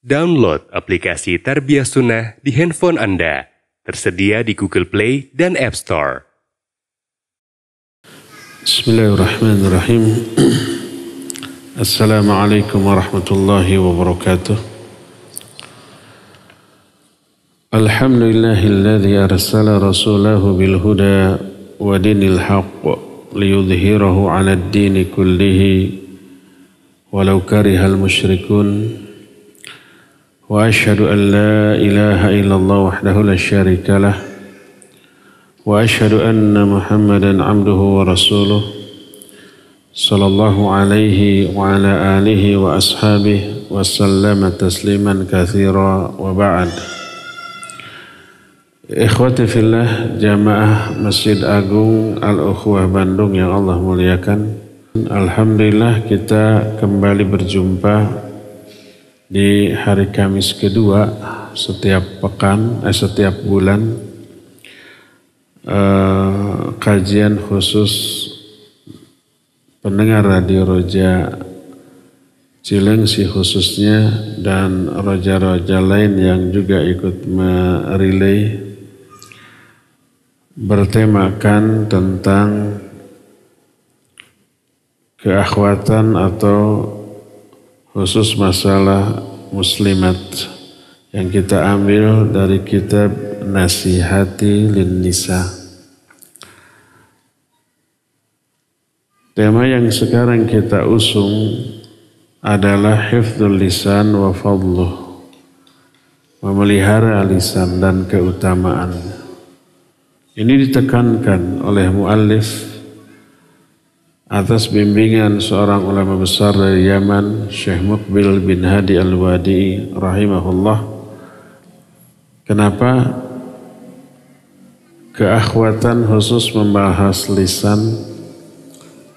Download aplikasi Tarbiyah Sunnah di handphone Anda. Tersedia di Google Play dan App Store. Bismillahirrahmanirrahim. Assalamualaikum warahmatullahi wabarakatuh. Alhamdulillahilladzi arsala rasulahu bil huda wa dinil haqq liyudhhirahu 'alad dini kullihi walau karihal musyrikun. Wa asyhadu an la ilaha illallah wahdahu la syarika lah wa asyhadu anna Muhammadan abduhu wa rasuluh sallallahu alaihi wa ala alihi wa ashabihi wa sallama tasliman katsira wa ba'd. Ikhwati fillah, jamaah Masjid Agung Al-Ukhuwah Bandung yang Allah muliakan. Alhamdulillah kita kembali berjumpa di hari Kamis kedua setiap bulan, kajian khusus pendengar Radio Roja Cilengsi khususnya dan roja-roja lain yang juga ikut merelay bertemakan tentang keakhwatan atau khusus masalah muslimat yang kita ambil dari kitab Nasihati lin Nisa. Tema yang sekarang kita usung adalah hifdzul lisan wa fadluh, memelihara lisan dan keutamaan. Ini ditekankan oleh muallif atas bimbingan seorang ulama besar dari Yaman, Syekh Muqbil bin Hadi Al-Wadi'i rahimahullah. Kenapa keakhwatan khusus membahas lisan?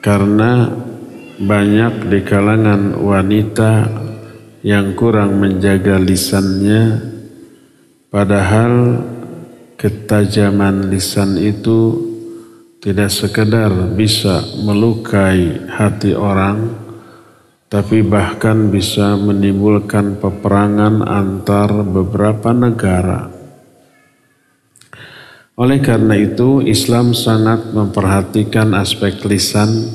Karena banyak di kalangan wanita yang kurang menjaga lisannya, padahal ketajaman lisan itu tidak sekedar bisa melukai hati orang, tapi bahkan bisa menimbulkan peperangan antar beberapa negara. Oleh karena itu, Islam sangat memperhatikan aspek lisan,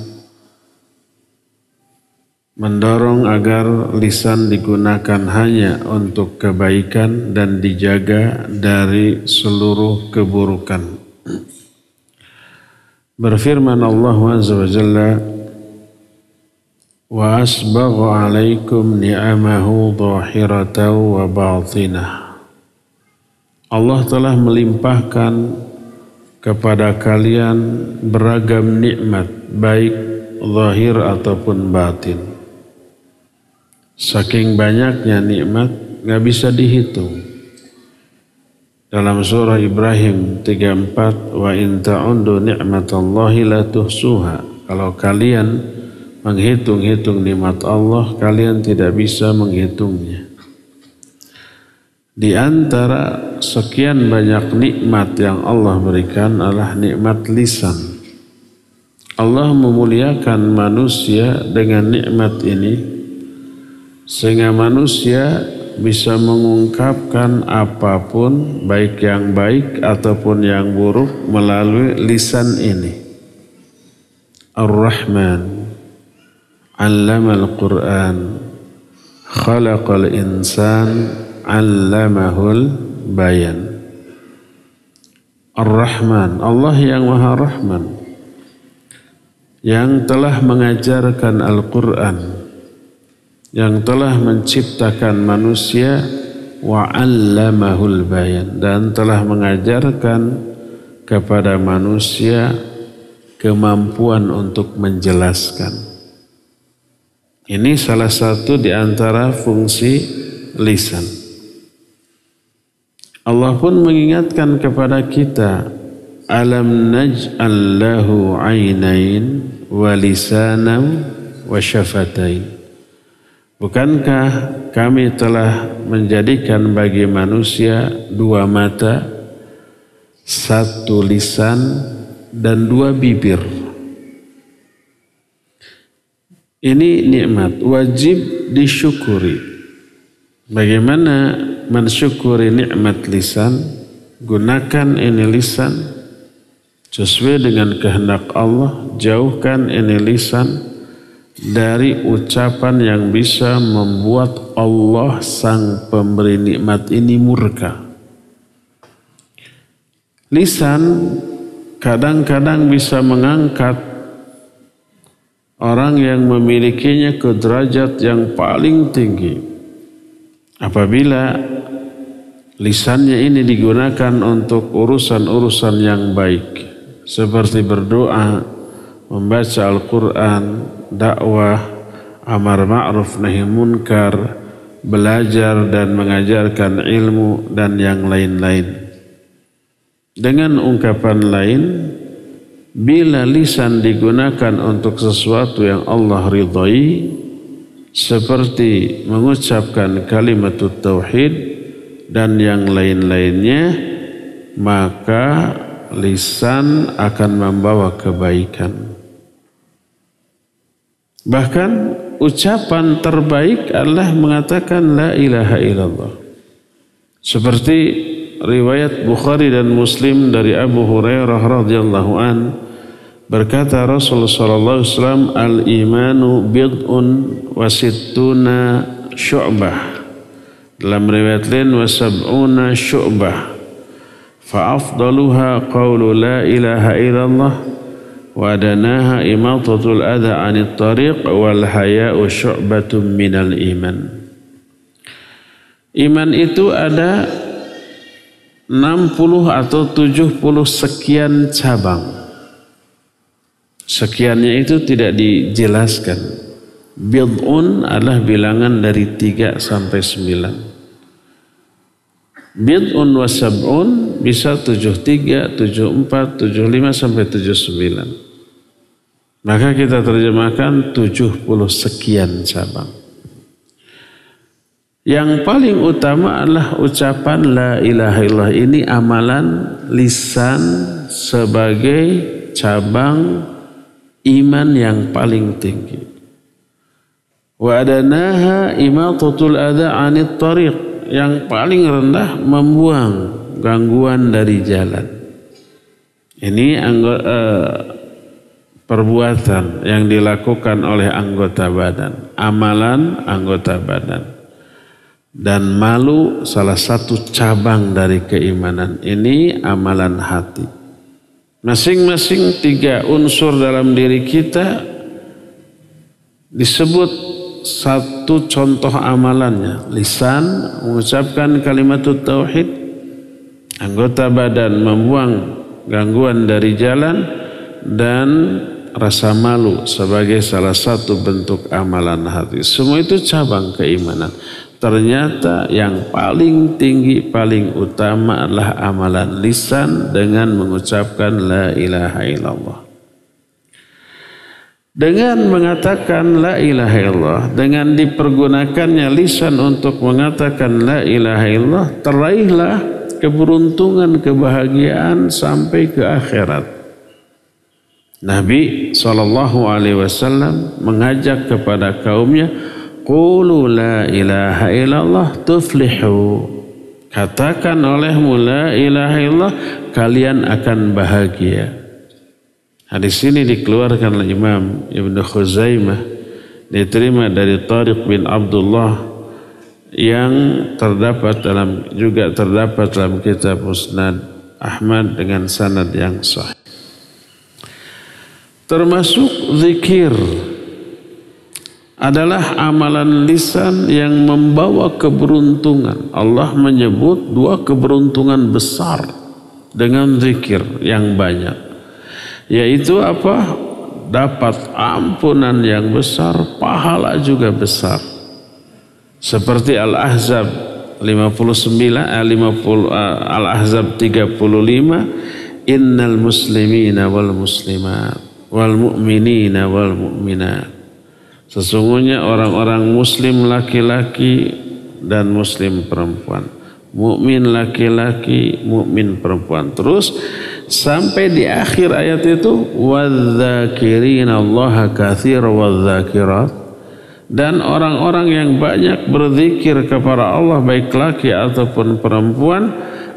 mendorong agar lisan digunakan hanya untuk kebaikan dan dijaga dari seluruh keburukan. Berfirman Allah Azza wa Jalla, wa asbagha alaikum ni'amahu dhahiratan wa batinah. Allah telah melimpahkan kepada kalian beragam nikmat, baik zahir ataupun batin. Saking banyaknya nikmat gak bisa dihitung. Dalam surah Ibrahim 34, wa in ta'undu ni'matallahi la tuhsuha. Kalau kalian menghitung-hitung nikmat Allah, kalian tidak bisa menghitungnya. Di antara sekian banyak nikmat yang Allah berikan adalah nikmat lisan. Allah memuliakan manusia dengan nikmat ini sehingga manusia bisa mengungkapkan apapun, baik yang baik ataupun yang buruk, melalui lisan ini. Ar-Rahman 'allamal Qur'an, khalaqal insan, 'allamahul bayan. Ar-Rahman, Allah yang Maha Rahman, yang telah mengajarkan Al-Quran, yang telah menciptakan manusia, wa 'allamahul bayan, dan telah mengajarkan kepada manusia kemampuan untuk menjelaskan. Ini salah satu di antara fungsi lisan. Allah pun mengingatkan kepada kita, alam naj'al lahu 'ainain wa lisanan wa syafatain. Bukankah kami telah menjadikan bagi manusia dua mata, satu lisan, dan dua bibir? Ini nikmat, wajib disyukuri. Bagaimana mensyukuri nikmat lisan? Gunakan ini lisan sesuai dengan kehendak Allah. Jauhkan ini lisan dari ucapan yang bisa membuat Allah sang pemberi nikmat ini murka. Lisan kadang-kadang bisa mengangkat orang yang memilikinya ke derajat yang paling tinggi. Apabila lisannya ini digunakan untuk urusan-urusan yang baik, seperti berdoa, membaca Al-Quran, dakwah, amar ma'ruf nahi munkar, belajar dan mengajarkan ilmu, dan yang lain-lain. Dengan ungkapan lain, bila lisan digunakan untuk sesuatu yang Allah ridhai, seperti mengucapkan kalimat tauhid dan yang lain-lainnya, maka lisan akan membawa kebaikan. Bahkan ucapan terbaik adalah mengatakan la ilaha illallah. Seperti riwayat Bukhari dan Muslim dari Abu Hurairah radhiyallahu an, berkata Rasulullah sallallahu alaihi wasallam, al-imanu bid'un wa sittuna syu'bah. Dalam riwayat lain wa sab'una syu'bah. Fa afdaluha qawlu la ilaha illallah wa adanaha imatatul adha 'anit tariq wal haya'u syu'batun minal iman. Iman itu ada 60 atau 70 sekian cabang. Sekiannya itu tidak dijelaskan. Bid'un adalah bilangan dari 3 sampai 9. Bid'un wa sab'un bisa 73, 74, 75 sampai 79. Maka kita terjemahkan 70 sekian cabang. Yang paling utama adalah ucapan la ilaha illallah. Ini amalan lisan sebagai cabang iman yang paling tinggi. Wa adanaha imatatul adha 'anit tariq. Yang paling rendah membuang gangguan dari jalan. Ini perbuatan yang dilakukan oleh anggota badan, amalan anggota badan. Dan malu salah satu cabang dari keimanan. Ini amalan hati. Masing-masing 3 unsur dalam diri kita disebut satu contoh amalannya. Lisan mengucapkan kalimat tauhid, anggota badan membuang gangguan dari jalan, dan rasa malu sebagai salah satu bentuk amalan hati. Semua itu cabang keimanan. Ternyata yang paling tinggi, paling utama adalah amalan lisan dengan mengucapkan la ilaha illallah. Dengan mengatakan la ilaha illallah, dengan dipergunakannya lisan untuk mengatakan la ilaha illallah, teraihlah keberuntungan, kebahagiaan sampai ke akhirat. Nabi SAW mengajak kepada kaumnya, qulu la ilaha illallah tuflihu. Katakan olehmu la ilaha illallah, kalian akan bahagia. Hadis ini dikeluarkan oleh Imam Ibn Khuzaimah, diterima dari Tariq bin Abdullah, yang juga terdapat dalam kitab Musnad Ahmad dengan sanad yang sahih. Termasuk zikir adalah amalan lisan yang membawa keberuntungan. Allah menyebut 2 keberuntungan besar dengan zikir yang banyak. Yaitu apa? Dapat ampunan yang besar, pahala juga besar. Seperti Al-Ahzab 35, innal muslimina wal muslimat wal mu'minina wal mu'minat. Sesungguhnya orang-orang muslim laki-laki dan muslim perempuan, mukmin laki-laki, mukmin perempuan. Terus sampai di akhir ayat itu, wadzakirina Allaha katsiran wadzakirat, Dan orang-orang yang banyak berzikir kepada Allah baik laki ataupun perempuan,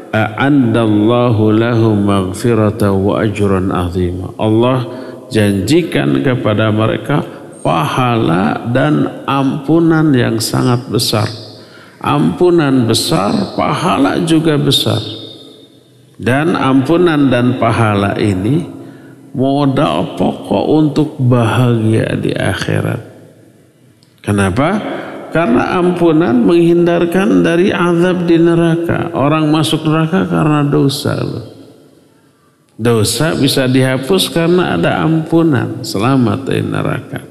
a'addallahu lahum maghfiratan wa ajran azima. Allah janjikan kepada mereka pahala dan ampunan yang sangat besar. Ampunan besar, pahala juga besar. Dan ampunan dan pahala ini modal pokok untuk bahagia di akhirat. Kenapa? Karena ampunan menghindarkan dari azab di neraka. Orang masuk neraka karena dosa. Dosa bisa dihapus karena ada ampunan. Selamat dari neraka.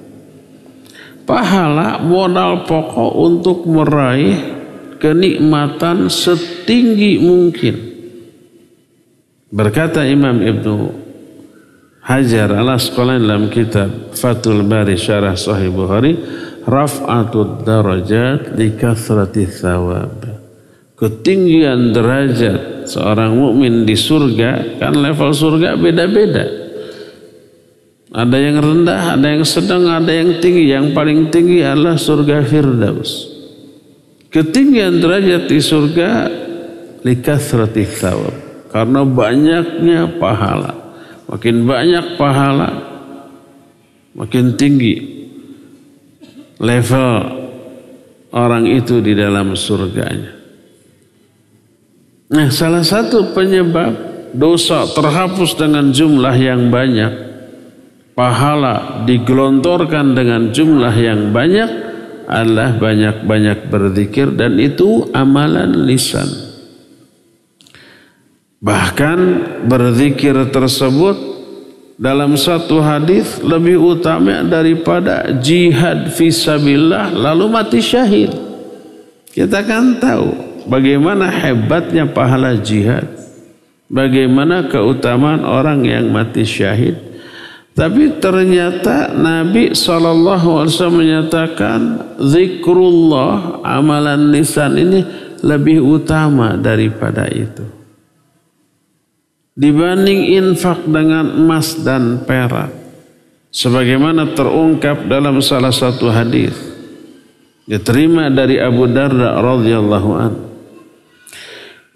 Pahala modal pokok untuk meraih kenikmatan setinggi mungkin. Berkata Imam Ibnu Hajar al-Asqalani dalam kitab Fathul Bari Syarah Sahih Bukhari, raf'atud darajat li kathrati thawab. Ketinggian derajat seorang mukmin di surga, kan level surga beda-beda. Ada yang rendah, ada yang sedang, ada yang tinggi. Yang paling tinggi adalah surga Firdaus. Ketinggian derajat di surga li kathrati thawab, karena banyaknya pahala. Makin banyak pahala, makin tinggi level orang itu di dalam surganya. Nah, salah satu penyebab dosa terhapus dengan jumlah yang banyak, pahala digelontorkan dengan jumlah yang banyak, adalah banyak-banyak berzikir, dan itu amalan lisan. Bahkan berzikir tersebut dalam satu hadis lebih utama daripada jihad fisabilillah lalu mati syahid. Kita kan tahu bagaimana hebatnya pahala jihad, bagaimana keutamaan orang yang mati syahid. Tapi ternyata Nabi SAW menyatakan zikrullah, amalan lisan ini lebih utama daripada itu. Dibanding infak dengan emas dan perak, sebagaimana terungkap dalam salah satu hadis diterima dari Abu Darda radhiyallahu anhu.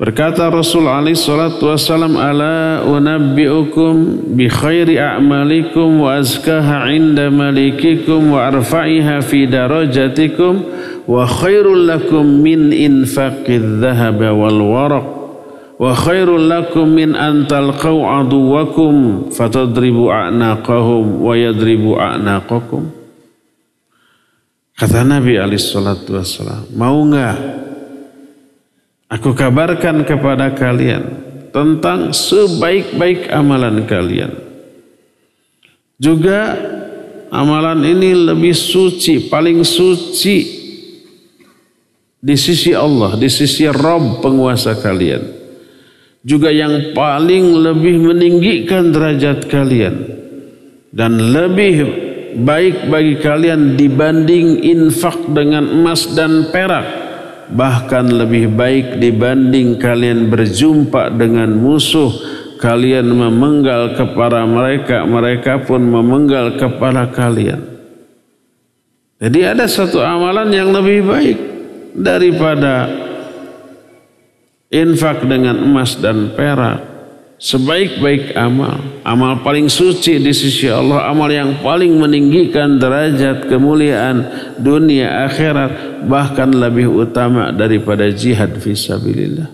Berkata Rasul alaihi salatu wasallam, ala unabbiukum bi khairi a'malikum wa azkaha 'inda malikikum wa arfa'iha fi darajatikum wa khairul lakum min infaqidh dhahaba wal waraq wa khairul lakum min an talqaw aduwakum fatadribu a'naqahum wa yadribu a'naqakum. Kata Nabi alaihi salatu wassalam, mau enggak aku kabarkan kepada kalian tentang sebaik-baik amalan kalian. Juga amalan ini lebih suci, paling suci di sisi Allah, di sisi Rabb penguasa kalian. Juga yang paling lebih meninggikan derajat kalian dan lebih baik bagi kalian dibanding infak dengan emas dan perak, bahkan lebih baik dibanding kalian berjumpa dengan musuh, kalian memenggal kepala mereka, mereka pun memenggal kepala kalian. Jadi ada satu amalan yang lebih baik daripada infak dengan emas dan perak. Sebaik-baik amal, amal paling suci di sisi Allah, amal yang paling meninggikan derajat kemuliaan dunia akhirat, bahkan lebih utama daripada jihad fisabilillah.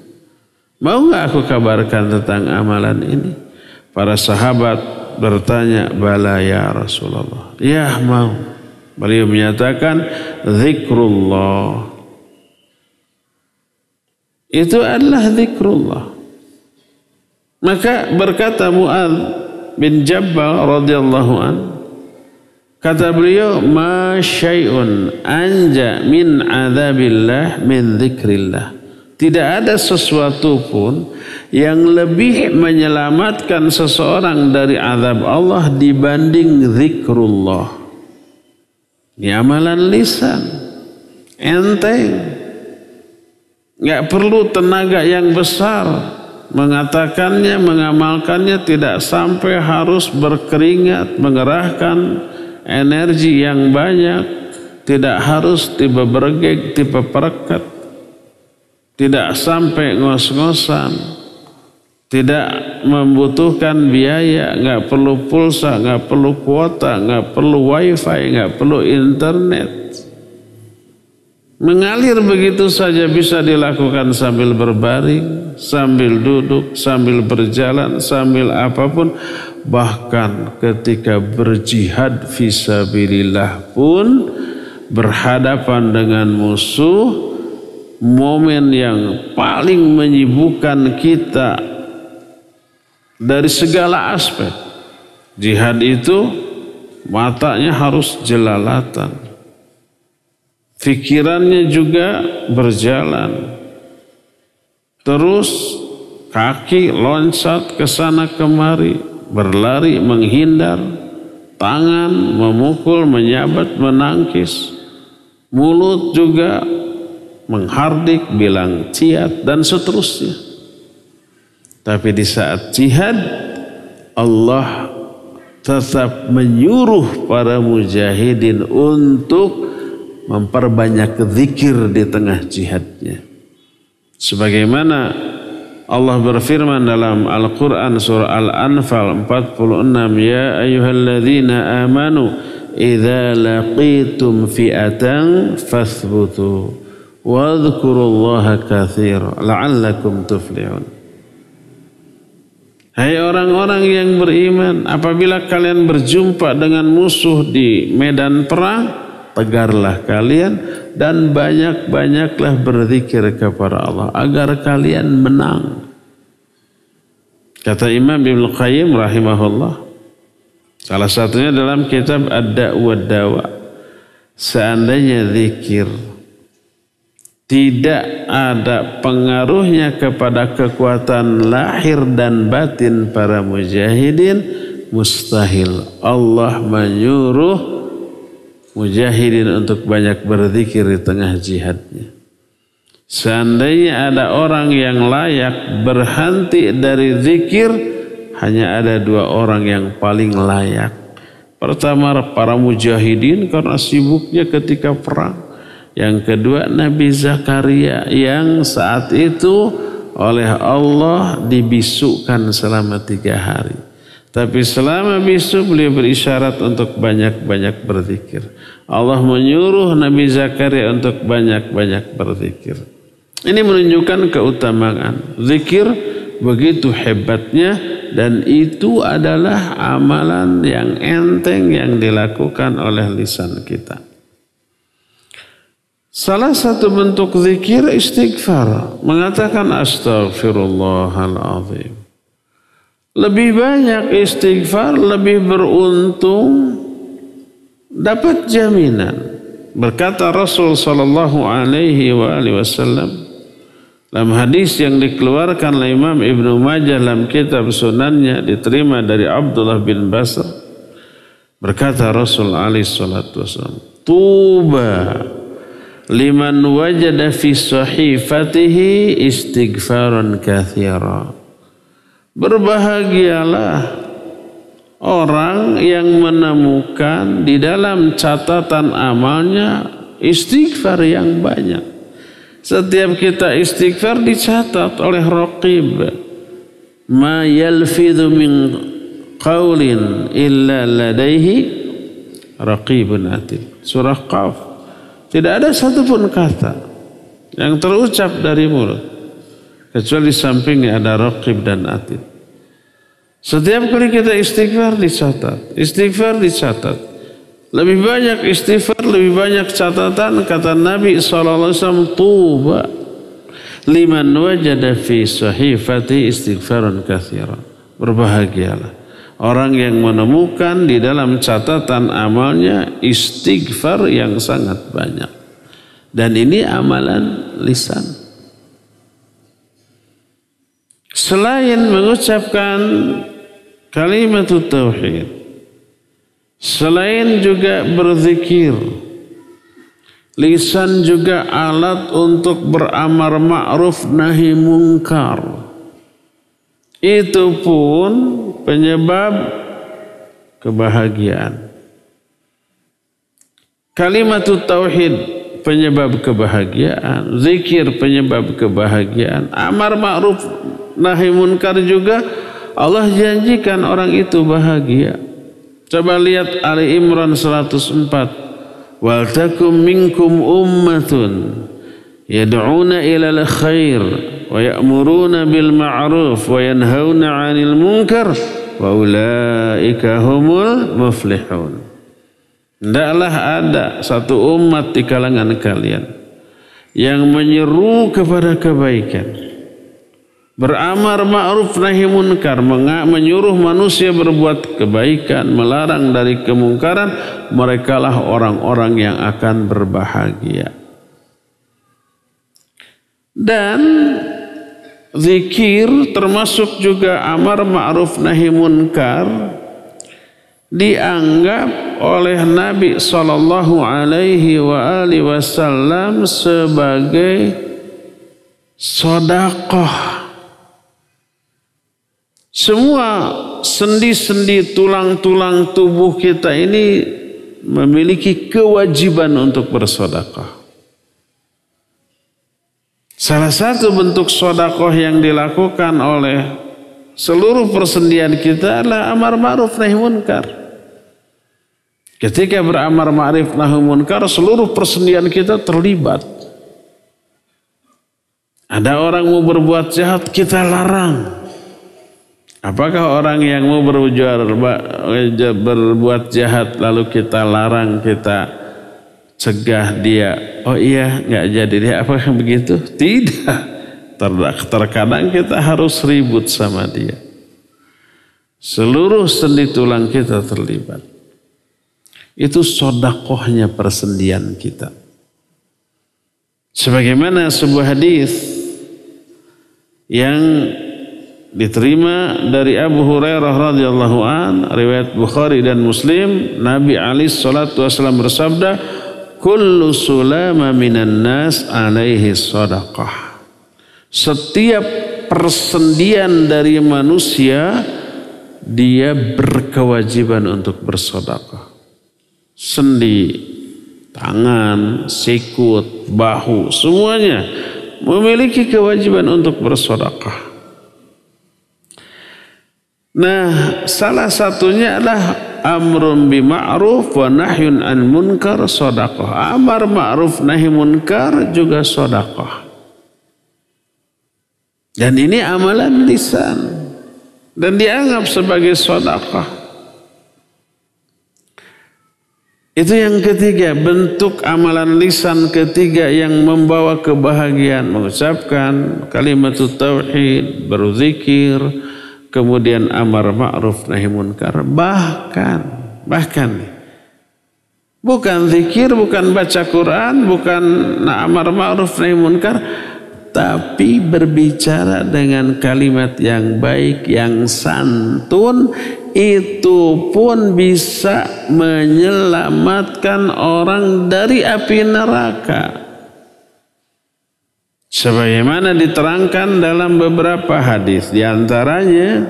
Mau nggak aku kabarkan tentang amalan ini? Para sahabat bertanya, bala ya Rasulullah. Ya mau. Beliau menyatakan zikrullah. Itu adalah zikrullah. Maka berkata Mu'adz bin Jabal radhiyallahu an, kata beliau, ma syai'un anja min adzabillah min dzikrillah. Tidak ada sesuatu pun yang lebih menyelamatkan seseorang dari azab Allah dibanding zikrullah. Ini amalan lisan, enteng. Enggak perlu tenaga yang besar mengatakannya, mengamalkannya, tidak sampai harus berkeringat, mengerahkan energi yang banyak, tidak harus tiba bergeg, tiba perekat, tidak sampai ngos-ngosan, tidak membutuhkan biaya, nggak perlu pulsa, nggak perlu kuota, nggak perlu wifi, nggak perlu internet. Mengalir begitu saja bisa dilakukan sambil berbaring, sambil duduk, sambil berjalan, sambil apapun. Bahkan ketika berjihad fisabilillah pun berhadapan dengan musuh, momen yang paling menyibukkan kita dari segala aspek. Jihad itu matanya harus jelalatan, pikirannya juga berjalan, terus kaki loncat ke sana kemari, berlari menghindar, tangan memukul, menyabat, menangkis, mulut juga menghardik, bilang ciat, dan seterusnya. Tapi di saat jihad, Allah tetap menyuruh para mujahidin untuk memperbanyak zikir di tengah jihadnya. Sebagaimana Allah berfirman dalam Al-Quran surah Al-Anfal 46, Ya ayyuhalladzina amanu idza laqitum fi'atan fathbutu wadhkurullaha katsira la'allakum tuflihun. Hai orang-orang yang beriman, apabila kalian berjumpa dengan musuh di medan perang, tegarlah kalian dan banyak-banyaklah berzikir kepada Allah agar kalian menang. Kata Imam Ibnu Qayyim rahimahullah, salah satunya dalam kitab Ad-Da' wad-Dawa, seandainya zikir tidak ada pengaruhnya kepada kekuatan lahir dan batin para mujahidin, mustahil Allah menyuruh mujahidin untuk banyak berzikir di tengah jihadnya. Seandainya ada orang yang layak berhenti dari zikir, hanya ada dua orang yang paling layak. Pertama, para mujahidin karena sibuknya ketika perang. Yang kedua, Nabi Zakaria yang saat itu oleh Allah dibisukan selama 3 hari. Tapi selama bisu beliau berisyarat untuk banyak-banyak berzikir. Allah menyuruh Nabi Zakaria untuk banyak-banyak berzikir. Ini menunjukkan keutamaan zikir begitu hebatnya, dan itu adalah amalan yang enteng yang dilakukan oleh lisan kita. Salah satu bentuk zikir istighfar, mengatakan astaghfirullahaladzim. Lebih banyak istighfar, lebih beruntung, dapat jaminan. Berkata Rasul sallallahu alaihi wasallam dalam hadis yang dikeluarkan oleh Imam Ibnu Majah dalam kitab sunannya, diterima dari Abdullah bin Basr, berkata Rasul alaihi salatu wasallam, Tuba liman wajada fi sahifatihi istighfaran katsira. Berbahagialah orang yang menemukan di dalam catatan amalnya istighfar yang banyak. Setiap kita istighfar dicatat oleh raqib. Ma yalfidhu min qawlin illa ladaihi raqibun atid. Surah Qaf. Tidak ada satupun kata yang terucap dari mulut kecuali di sampingnya ada raqib dan atid. Setiap kali kita istighfar dicatat, istighfar dicatat. Lebih banyak istighfar, lebih banyak catatan. Kata Nabi SAW, Tuba liman wajada fi sahifati istighfaran katsira. Berbahagialah orang yang menemukan di dalam catatan amalnya istighfar yang sangat banyak. Dan ini amalan lisan. Selain mengucapkan kalimat tauhid, selain juga berzikir, lisan juga alat untuk beramar ma'ruf nahi mungkar. Itu pun penyebab kebahagiaan. Kalimatut tauhid penyebab kebahagiaan, zikir penyebab kebahagiaan, amar ma'ruf nahi munkar juga Allah janjikan orang itu bahagia. Coba lihat Ali Imran 104. Wal takum minkum ummatun yad'una ilal khair wa ya'muruna bil ma'ruf wa yanhauna 'anil munkar wa ulaika humul muflihun. Hendaklah ada satu umat di kalangan kalian yang menyeru kepada kebaikan, beramar ma'ruf nahi munkar, menyuruh manusia berbuat kebaikan, melarang dari kemungkaran. Merekalah orang-orang yang akan berbahagia. Dan zikir termasuk juga amar ma'ruf nahi munkar dianggap oleh Nabi sallallahu alaihi wasallam sebagai sedekah. Semua sendi-sendi tulang-tulang tubuh kita ini memiliki kewajiban untuk bersedekah. Salah satu bentuk sedekah yang dilakukan oleh seluruh persendian kita adalah amar ma'ruf nahi munkar. Ketika beramar ma'ruf nahi munkar, seluruh persendian kita terlibat. Ada orang mau berbuat jahat, kita larang. Apakah orang yang mau berbuat jahat lalu kita larang, kita cegah dia? Oh iya, nggak jadi dia. Apakah begitu? Tidak. Terkadang kita harus ribut sama dia. Seluruh sendi tulang kita terlibat. Itu sedekahnya persendian kita. Sebagaimana sebuah hadis yang diterima dari Abu Hurairah radhiyallahu an, riwayat Bukhari dan Muslim, Nabi alaihi salatu wasallam bersabda, kullu sulama minan nas alaihi sadaqah. Setiap persendian dari manusia dia berkewajiban untuk bersedekah. Sendi, tangan, sikut, bahu, semuanya memiliki kewajiban untuk bersedekah. Nah, salah satunya adalah amrun bima'ruf wa nahyun an munkar sedekah. Amar ma'ruf nahi munkar juga sedekah. Dan ini amalan lisan dan dianggap sebagai sedekah. Itu yang ketiga, bentuk amalan lisan ketiga yang membawa kebahagiaan, mengucapkan kalimat tauhid, berzikir, kemudian amar ma'ruf nahi munkar. Bahkan bukan zikir, bukan baca Quran, bukan amar ma'ruf nahi munkar, tapi berbicara dengan kalimat yang baik, yang santun, itu pun bisa menyelamatkan orang dari api neraka. Sebagaimana diterangkan dalam beberapa hadis, di antaranya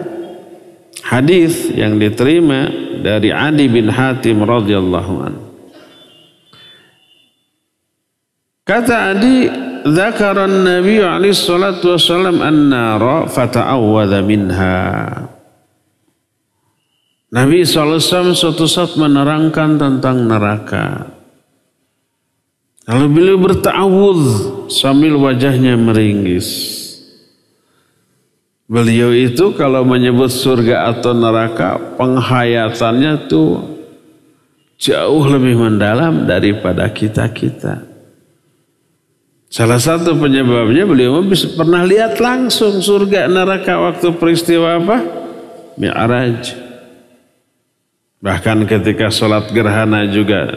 hadis yang diterima dari Adi bin Hatim radhiyallahu anhu. Kata Adi, dzakara an-nabiy alaihi salatu wasallam an-nara fata'awwadha minha. Nabi SAW suatu saat menerangkan tentang neraka. Lalu beliau berta'awudz sambil wajahnya meringis. Beliau itu kalau menyebut surga atau neraka, penghayatannya tuh jauh lebih mendalam daripada kita-kita. Salah satu penyebabnya beliau pernah lihat langsung surga neraka waktu peristiwa apa? Mi'raj. Bahkan ketika sholat gerhana juga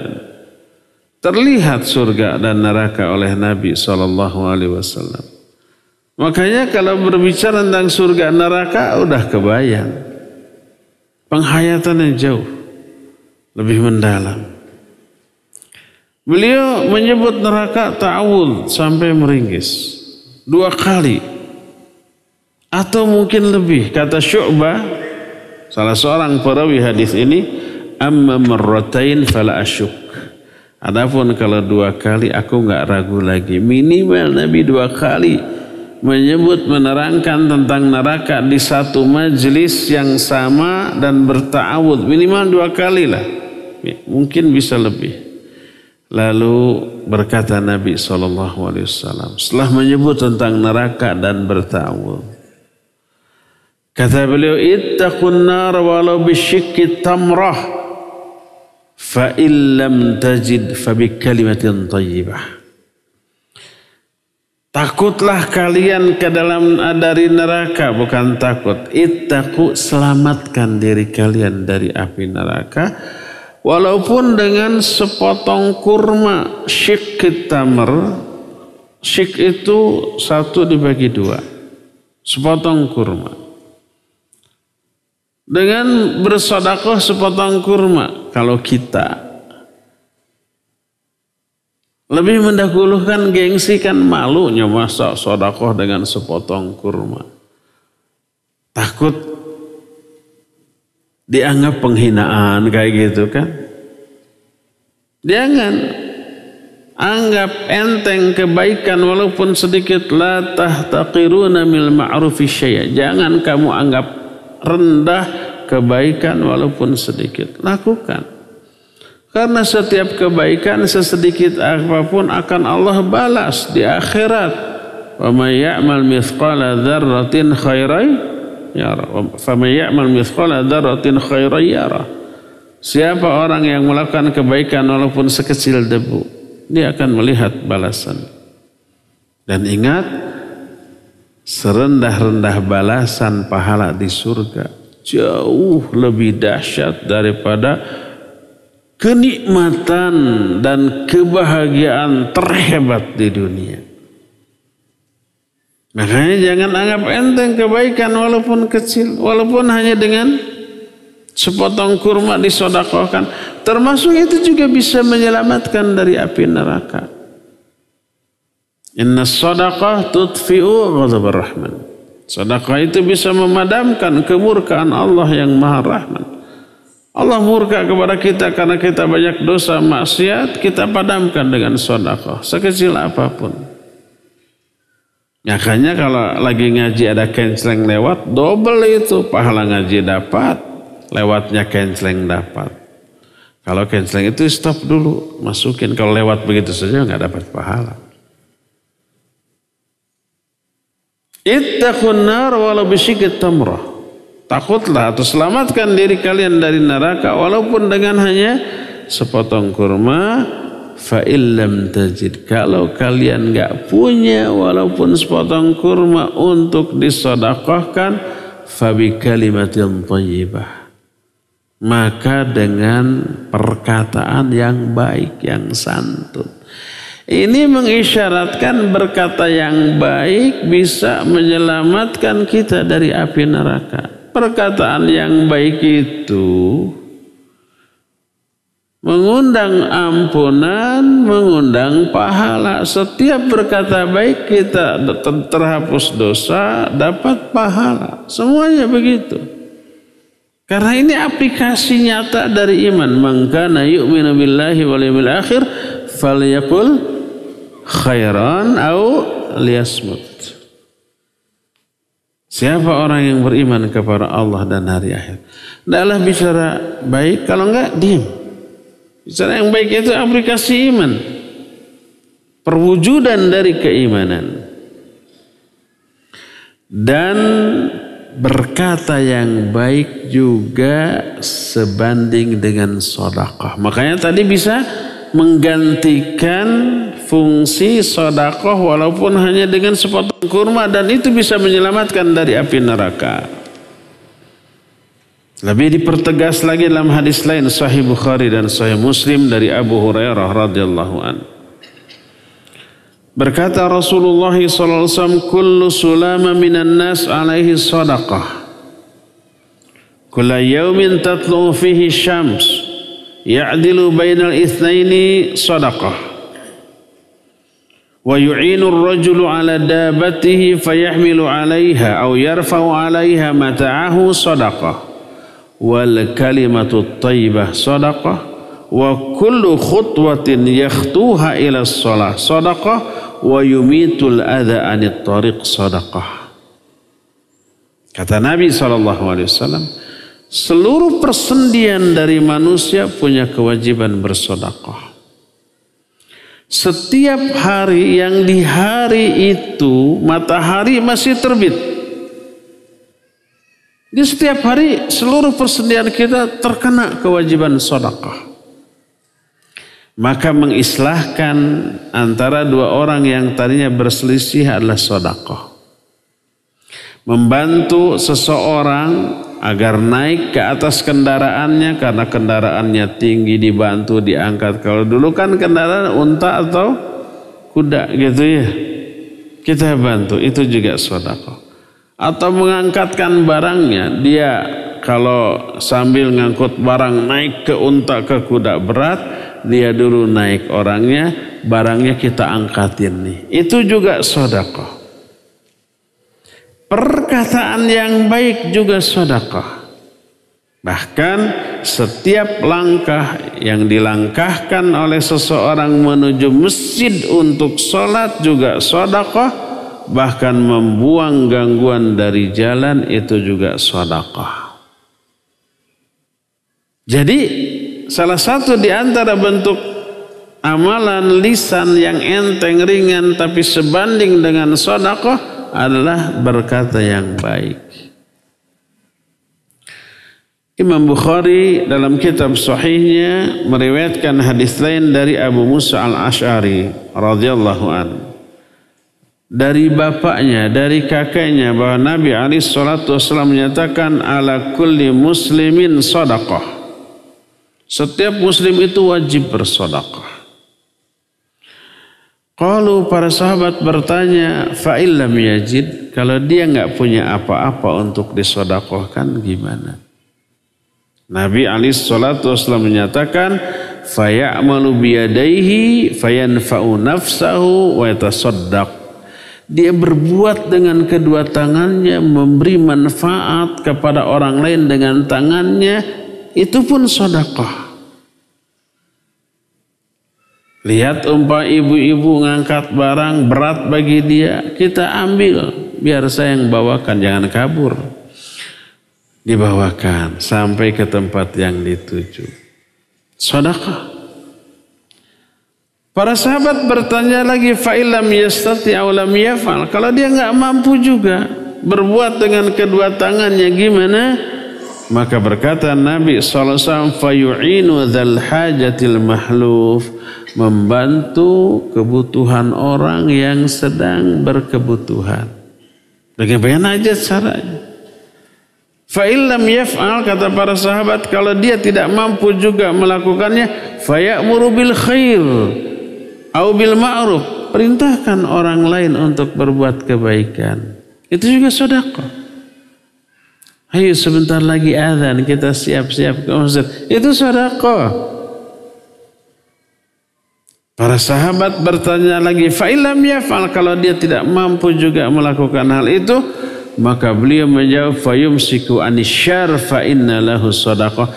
terlihat surga dan neraka oleh Nabi SAW. Makanya kalau berbicara tentang surga neraka udah kebayang. Penghayatannya jauh lebih mendalam. Beliau menyebut neraka ta'awudz sampai meringis 2 kali. Atau mungkin lebih. Kata Syu'bah, salah seorang perawi hadis ini, amma marratain fala asyuk. Adapun kalau 2 kali aku nggak ragu lagi. Minimal Nabi 2 kali menyebut menerangkan tentang neraka di satu majelis yang sama dan berta'awudz. Minimal 2 kali lah. Mungkin bisa lebih. Lalu berkata Nabi SAW setelah menyebut tentang neraka dan berta'awudz. Kata beliau, ittaqun nar walau bisyikki tamrah. Fa illam tajid fa bi kalimatin thayyibah. Takutlah kalian ke dalam dari neraka, bukan takut. Ittaqu, selamatkan diri kalian dari api neraka walaupun dengan sepotong kurma. Syik tamr, syik itu 1 dibagi 2, sepotong kurma. Dengan bersedekah sepotong kurma. Kalau kita lebih mendahulukan gengsi, kan malunya masa sedekah dengan sepotong kurma. Takut dianggap penghinaan kayak gitu kan. Jangan anggap enteng kebaikan walaupun sedikit. La tahtaqiruna mil ma'rufi syai'a. Jangan kamu anggap rendah kebaikan walaupun sedikit. Lakukan. Karena setiap kebaikan sesedikit apapun akan Allah balas di akhirat. Wa may ya'mal mithqala dzarratin khairan yara. Fa may ya'mal mithqala dzarratin khairan yara. Siapa orang yang melakukan kebaikan walaupun sekecil debu, dia akan melihat balasan. Dan ingat, serendah-rendah balasan pahala di surga jauh lebih dahsyat daripada kenikmatan dan kebahagiaan terhebat di dunia. Makanya jangan anggap enteng kebaikan walaupun kecil, walaupun hanya dengan sepotong kurma disedekahkan. Termasuk itu juga bisa menyelamatkan dari api neraka. Inna sadaqah tudfi'u ghadabar rahman. Sedekah itu bisa memadamkan kemurkaan Allah yang Maha Rahman. Allah murka kepada kita karena kita banyak dosa maksiat, kita padamkan dengan sedekah sekecil apapun. Makanya kalau lagi ngaji ada kenceleng lewat, double itu pahala ngaji dapat, lewatnya kenceleng dapat. Kalau kenceleng itu stop dulu, masukin. Kalau lewat begitu saja nggak dapat pahala. Ittaqun nar walau bisyikki tamrah. Takutlah atau selamatkan diri kalian dari neraka walaupun dengan hanya sepotong kurma. Fa illam tajid, kalau kalian enggak punya walaupun sepotong kurma untuk disedekahkan, fa bi kalimatin thayyibah, maka dengan perkataan yang baik, yang santun. Ini mengisyaratkan berkata yang baik bisa menyelamatkan kita dari api neraka. Perkataan yang baik itu mengundang ampunan, mengundang pahala. Setiap berkata baik kita terhapus dosa, dapat pahala. Semuanya begitu. Karena ini aplikasi nyata dari iman. Man kana yu'minu billahi wal yawmil akhir falyaqul khairan au liyasmut. Siapa orang yang beriman kepada Allah dan hari akhir, hendaklah bicara baik, kalau enggak diam. Bicara yang baik itu aplikasi iman, perwujudan dari keimanan. Dan berkata yang baik juga sebanding dengan sedekah. Makanya tadi bisa menggantikan fungsi sedekah walaupun hanya dengan sepotong kurma, dan itu bisa menyelamatkan dari api neraka. Lebih dipertegas lagi dalam hadis lain Sahih Bukhari dan Sahih Muslim dari Abu Hurairah radhiyallahu an. Berkata Rasulullah sallallahu alaihi wasallam, kullu sulama minan nas alaihi sadaqah. Kullu yawmin tatlu fihi syams ya'dilu bainal itsnaini sadaqah. Wa yu'inu ar-rajulu 'ala dabatihi fayahmilu 'alayha aw yarfa'u 'alayha mata'ahu sadaqah. Wal kalimatu thayyibah sadaqah wa kullu khutwatin yakhtuha ila shalah sadaqah wa yumitul adha anit tariq sadaqah. Kata Nabi SAW, seluruh persendian dari manusia punya kewajiban bersedekah. Setiap hari yang di hari itu matahari masih terbit, di setiap hari seluruh persendian kita terkena kewajiban sedekah. Maka mengislahkan antara dua orang yang tadinya berselisih adalah sedekah. Membantu seseorang agar naik ke atas kendaraannya karena kendaraannya tinggi, dibantu diangkat. Kalau dulu kan kendaraan unta atau kuda gitu ya, kita bantu, itu juga sedekah. Atau mengangkatkan barangnya, dia kalau sambil ngangkut barang naik ke unta ke kuda berat, dia dulu naik orangnya, barangnya kita angkatin nih. Itu juga sedekah. Perkataan yang baik juga sedekah. Bahkan setiap langkah yang dilangkahkan oleh seseorang menuju masjid untuk sholat juga sedekah. Bahkan membuang gangguan dari jalan itu juga sedekah. Jadi salah satu di antara bentuk amalan lisan yang enteng ringan tapi sebanding dengan sedekah adalah berkata yang baik. Imam Bukhari dalam kitab sahihnya meriwayatkan hadis lain dari Abu Musa al-Ash'ari radhiyallahu anhu, dari bapaknya, dari kakeknya, bahwa Nabi SAW menyatakan ala kulli muslimin sedekah. Setiap muslim itu wajib bersedekah. Kalau para sahabat bertanya, fa illam yajid, kalau dia enggak punya apa-apa untuk disedekahkan gimana? Nabi SAW menyatakan, fa ya'malu biyadaihi fayanfa'u nafsahu wa yatasaddaq. Dia berbuat dengan kedua tangannya, memberi manfaat kepada orang lain dengan tangannya, itu pun sedekah. Lihat umpah ibu-ibu ngangkat barang berat bagi dia, kita ambil, biar saya yang bawakan, jangan kabur. Dibawakan sampai ke tempat yang dituju. Sedekah. Para sahabat bertanya lagi, fa illam yastati aw lam yaf'al, kalau dia enggak mampu juga berbuat dengan kedua tangannya gimana? Maka berkata Nabi SAW, fayu'inu dzal hajatil mahluf, membantu kebutuhan orang yang sedang berkebutuhan. Bagaimana aja caranya? Fa illam yaf'al, kata para sahabat, kalau dia tidak mampu juga melakukannya, faya'muru bil khair au bil ma'ruf, perintahkan orang lain untuk berbuat kebaikan. Itu juga sedekah. Ayo sebentar lagi azan, kita siap-siap ke masjid. Itu sedekah. Para sahabat bertanya lagi, fa illam yaf'al, kalau dia tidak mampu juga melakukan hal itu, maka beliau menjawab, fayumsiku anisyar fa inna lahu sedekah.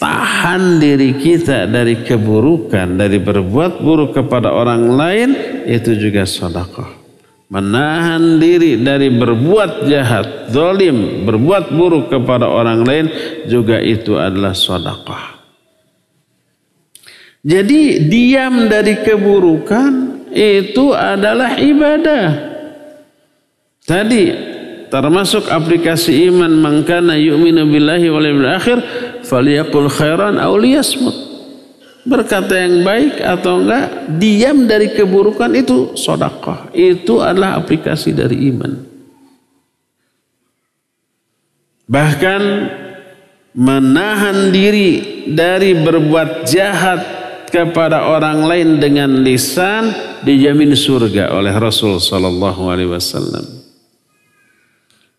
Tahan diri kita dari keburukan, dari berbuat buruk kepada orang lain, itu juga sedekah. Menahan diri dari berbuat jahat, zalim, berbuat buruk kepada orang lain, juga itu adalah sedekah. Jadi diam dari keburukan itu adalah ibadah. Tadi termasuk aplikasi iman, man kana yu'minu billahi wal yawmil akhir falyaqul khairan aw liyasmut. Berkata yang baik atau enggak, diam dari keburukan itu sedekah. Itu adalah aplikasi dari iman. Bahkan menahan diri dari berbuat jahat kepada orang lain dengan lisan dijamin surga oleh Rasul sallallahu alaihi wasallam.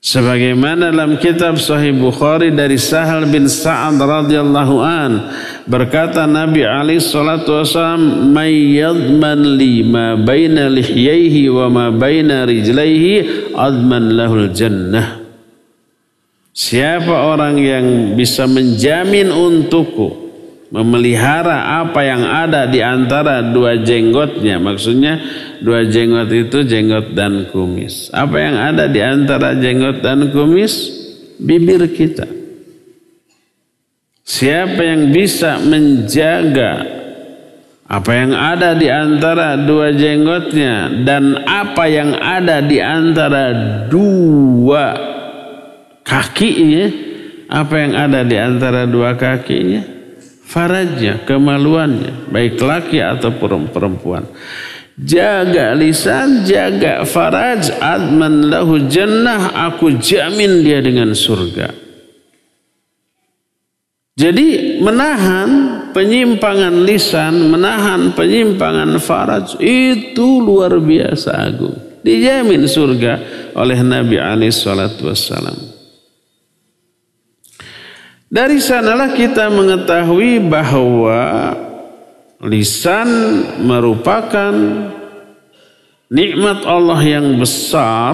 Sebagaimana dalam kitab Sahih Bukhari dari Sahal bin Sa'ad radhiyallahu an, berkata Nabi alaihi salatu wasallam, may yadman li ma baina lihyaihi wa ma baina rijlaihi adman lahul jannah. Siapa orang yang bisa menjamin untukku memelihara apa yang ada di antara dua jenggotnya. Maksudnya dua jenggot itu jenggot dan kumis. Apa yang ada di antara jenggot dan kumis? Bibir kita. Siapa yang bisa menjaga apa yang ada di antara dua jenggotnya dan apa yang ada di antara dua kakinya, apa yang ada di antara dua kakinya? Farajnya, kemaluannya, baik laki ataupun perempuan. Jaga lisan, jaga faraj, adman lahu jannah, aku jamin dia dengan surga. Jadi menahan penyimpangan lisan, menahan penyimpangan faraj itu luar biasa agung. Dijamin surga oleh Nabi alaihi salatu wassalam. Dari sanalah kita mengetahui bahwa lisan merupakan nikmat Allah yang besar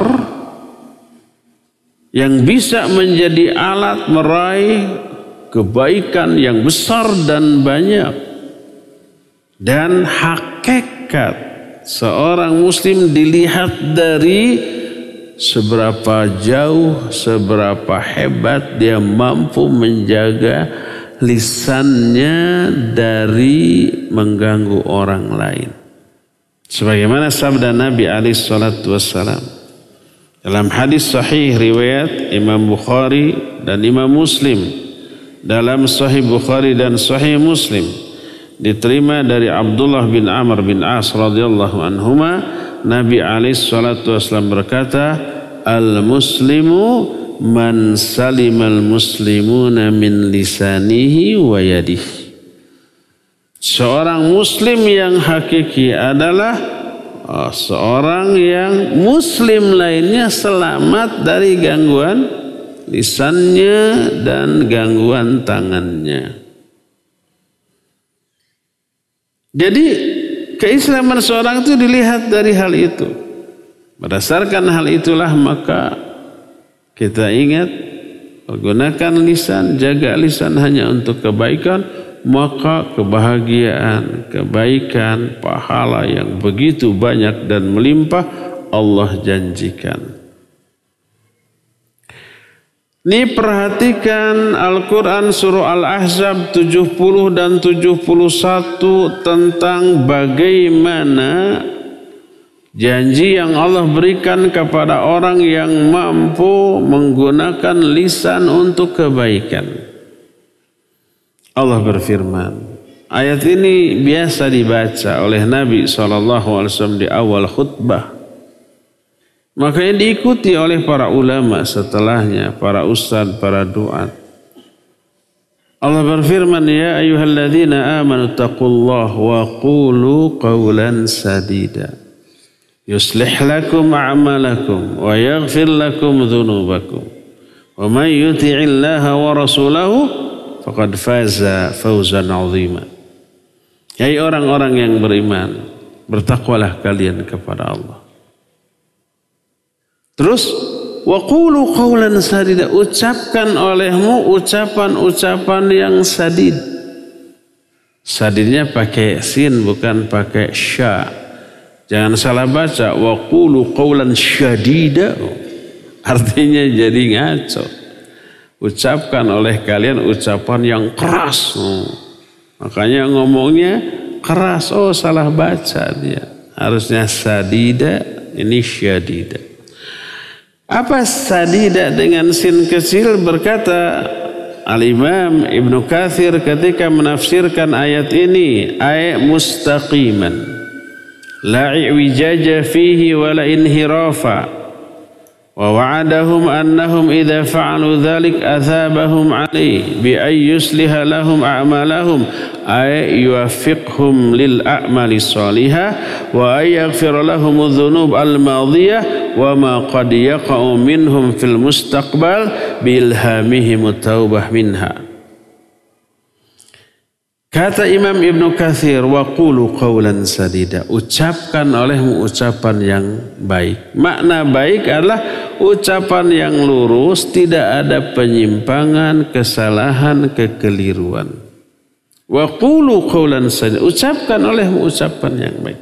yang bisa menjadi alat meraih kebaikan yang besar dan banyak. Dan hakikat seorang muslim dilihat dari seberapa jauh, seberapa hebat dia mampu menjaga lisannya dari mengganggu orang lain. Sebagaimana sabda Nabi alaihi salatu wassalam dalam hadis sahih riwayat Imam Bukhari dan Imam Muslim, dalam Sahih Bukhari dan Sahih Muslim diterima dari Abdullah bin Amr bin As radhiyallahu anhuma, Nabi alaihi salatu wasallam berkata, al-muslimu man salimal muslimuna min lisanihi wa yadihi. Seorang muslim yang hakiki adalah seorang yang muslim lainnya selamat dari gangguan lisannya dan gangguan tangannya. Jadi keislaman seorang itu dilihat dari hal itu. Berdasarkan hal itulah maka kita ingat, gunakan lisan, jaga lisan hanya untuk kebaikan, maka kebahagiaan, kebaikan, pahala yang begitu banyak dan melimpah Allah janjikan. Ini perhatikan Al-Quran surah Al-Ahzab 70 dan 71 tentang bagaimana janji yang Allah berikan kepada orang yang mampu menggunakan lisan untuk kebaikan. Allah berfirman, ayat ini biasa dibaca oleh Nabi SAW di awal khutbah. Makanya diikuti oleh para ulama setelahnya, para ustadz, para duat. Allah berfirman, ya ayyuhalladzina amanu taqullaha wa qulu qawlan sadida yuslih lakum a'malakum wa yaghfir lakum dhunubakum wa man yuti'illaha wa rasulahu faqad faza fawzan 'azima. Hai orang-orang yang beriman, bertakwalah kalian kepada Allah. Terus waqulu qawlan sadida, ucapkan olehmu ucapan-ucapan yang sadid. Sadidnya pakai sin bukan pakai sya. Jangan salah baca waqulu qawlan syadida. Artinya jadi ngaco. Ucapkan oleh kalian ucapan yang keras. Makanya ngomongnya keras. Oh salah baca dia. Harusnya sadida, ini syadida. Apa sadida dengan sin kecil? Berkata Al-Imam Ibnu Katsir ketika menafsirkan ayat ini, ay mustaqiman la i'wijaja fihi wa la inhirafa wa wa'adahum annahum idza fa'alu dhalik athabahum alayhi bi ay yusliha lahum a'malahum ay yuwaffiqhum lil a'mali salihah wa ay yaghfir lahum adh-dhunub al-madiyah wa ma qad yaqa'u minhum fil mustaqbal bi ilhamihim at-taubah minha. Kata Imam Ibnu Katsir, wa qulu qawlan sadida, ucapkan olehmu ucapan yang baik. Makna baik adalah ucapan yang lurus, tidak ada penyimpangan, kesalahan, kekeliruan. Wa qulu qawlan sadida. Ucapkan olehmu ucapan yang baik.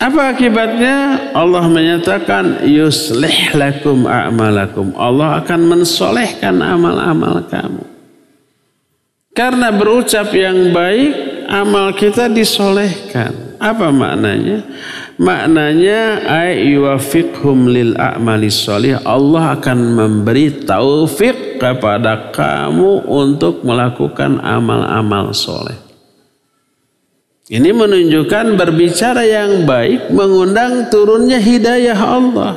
Apa akibatnya? Allah menyatakan yuslih lakum a'malakum. Allah akan mensolehkan amal-amal kamu. Karena berucap yang baik, amal kita disolehkan. Apa maknanya? Maknanya ay yuwafiqhum lil a'malis sholih. Allah akan memberi taufik kepada kamu untuk melakukan amal-amal soleh. Ini menunjukkan berbicara yang baik mengundang turunnya hidayah Allah.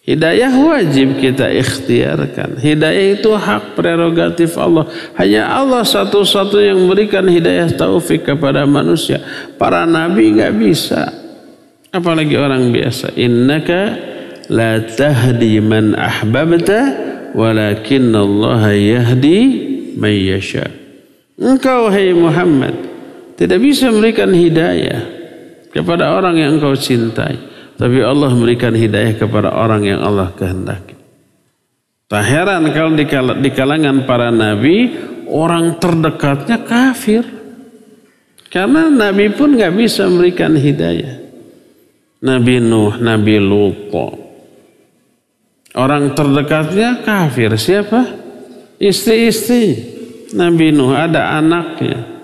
Hidayah wajib kita ikhtiarkan. Hidayah itu hak prerogatif Allah. Hanya Allah satu-satu yang memberikan hidayah taufik kepada manusia. Para nabi nggak bisa. Apalagi orang biasa. Innaka la tahdi man ahbabta walakinna Allah yahdi man yasha. Engkau hai Muhammad tidak bisa memberikan hidayah kepada orang yang engkau cintai. Tapi Allah memberikan hidayah kepada orang yang Allah kehendaki. Tak heran kalau di kalangan para nabi, orang terdekatnya kafir. Karena nabi pun gak bisa memberikan hidayah. Nabi Nuh, Nabi Lut. Orang terdekatnya kafir. Siapa? Istri-istri Nabi Nuh, ada anaknya.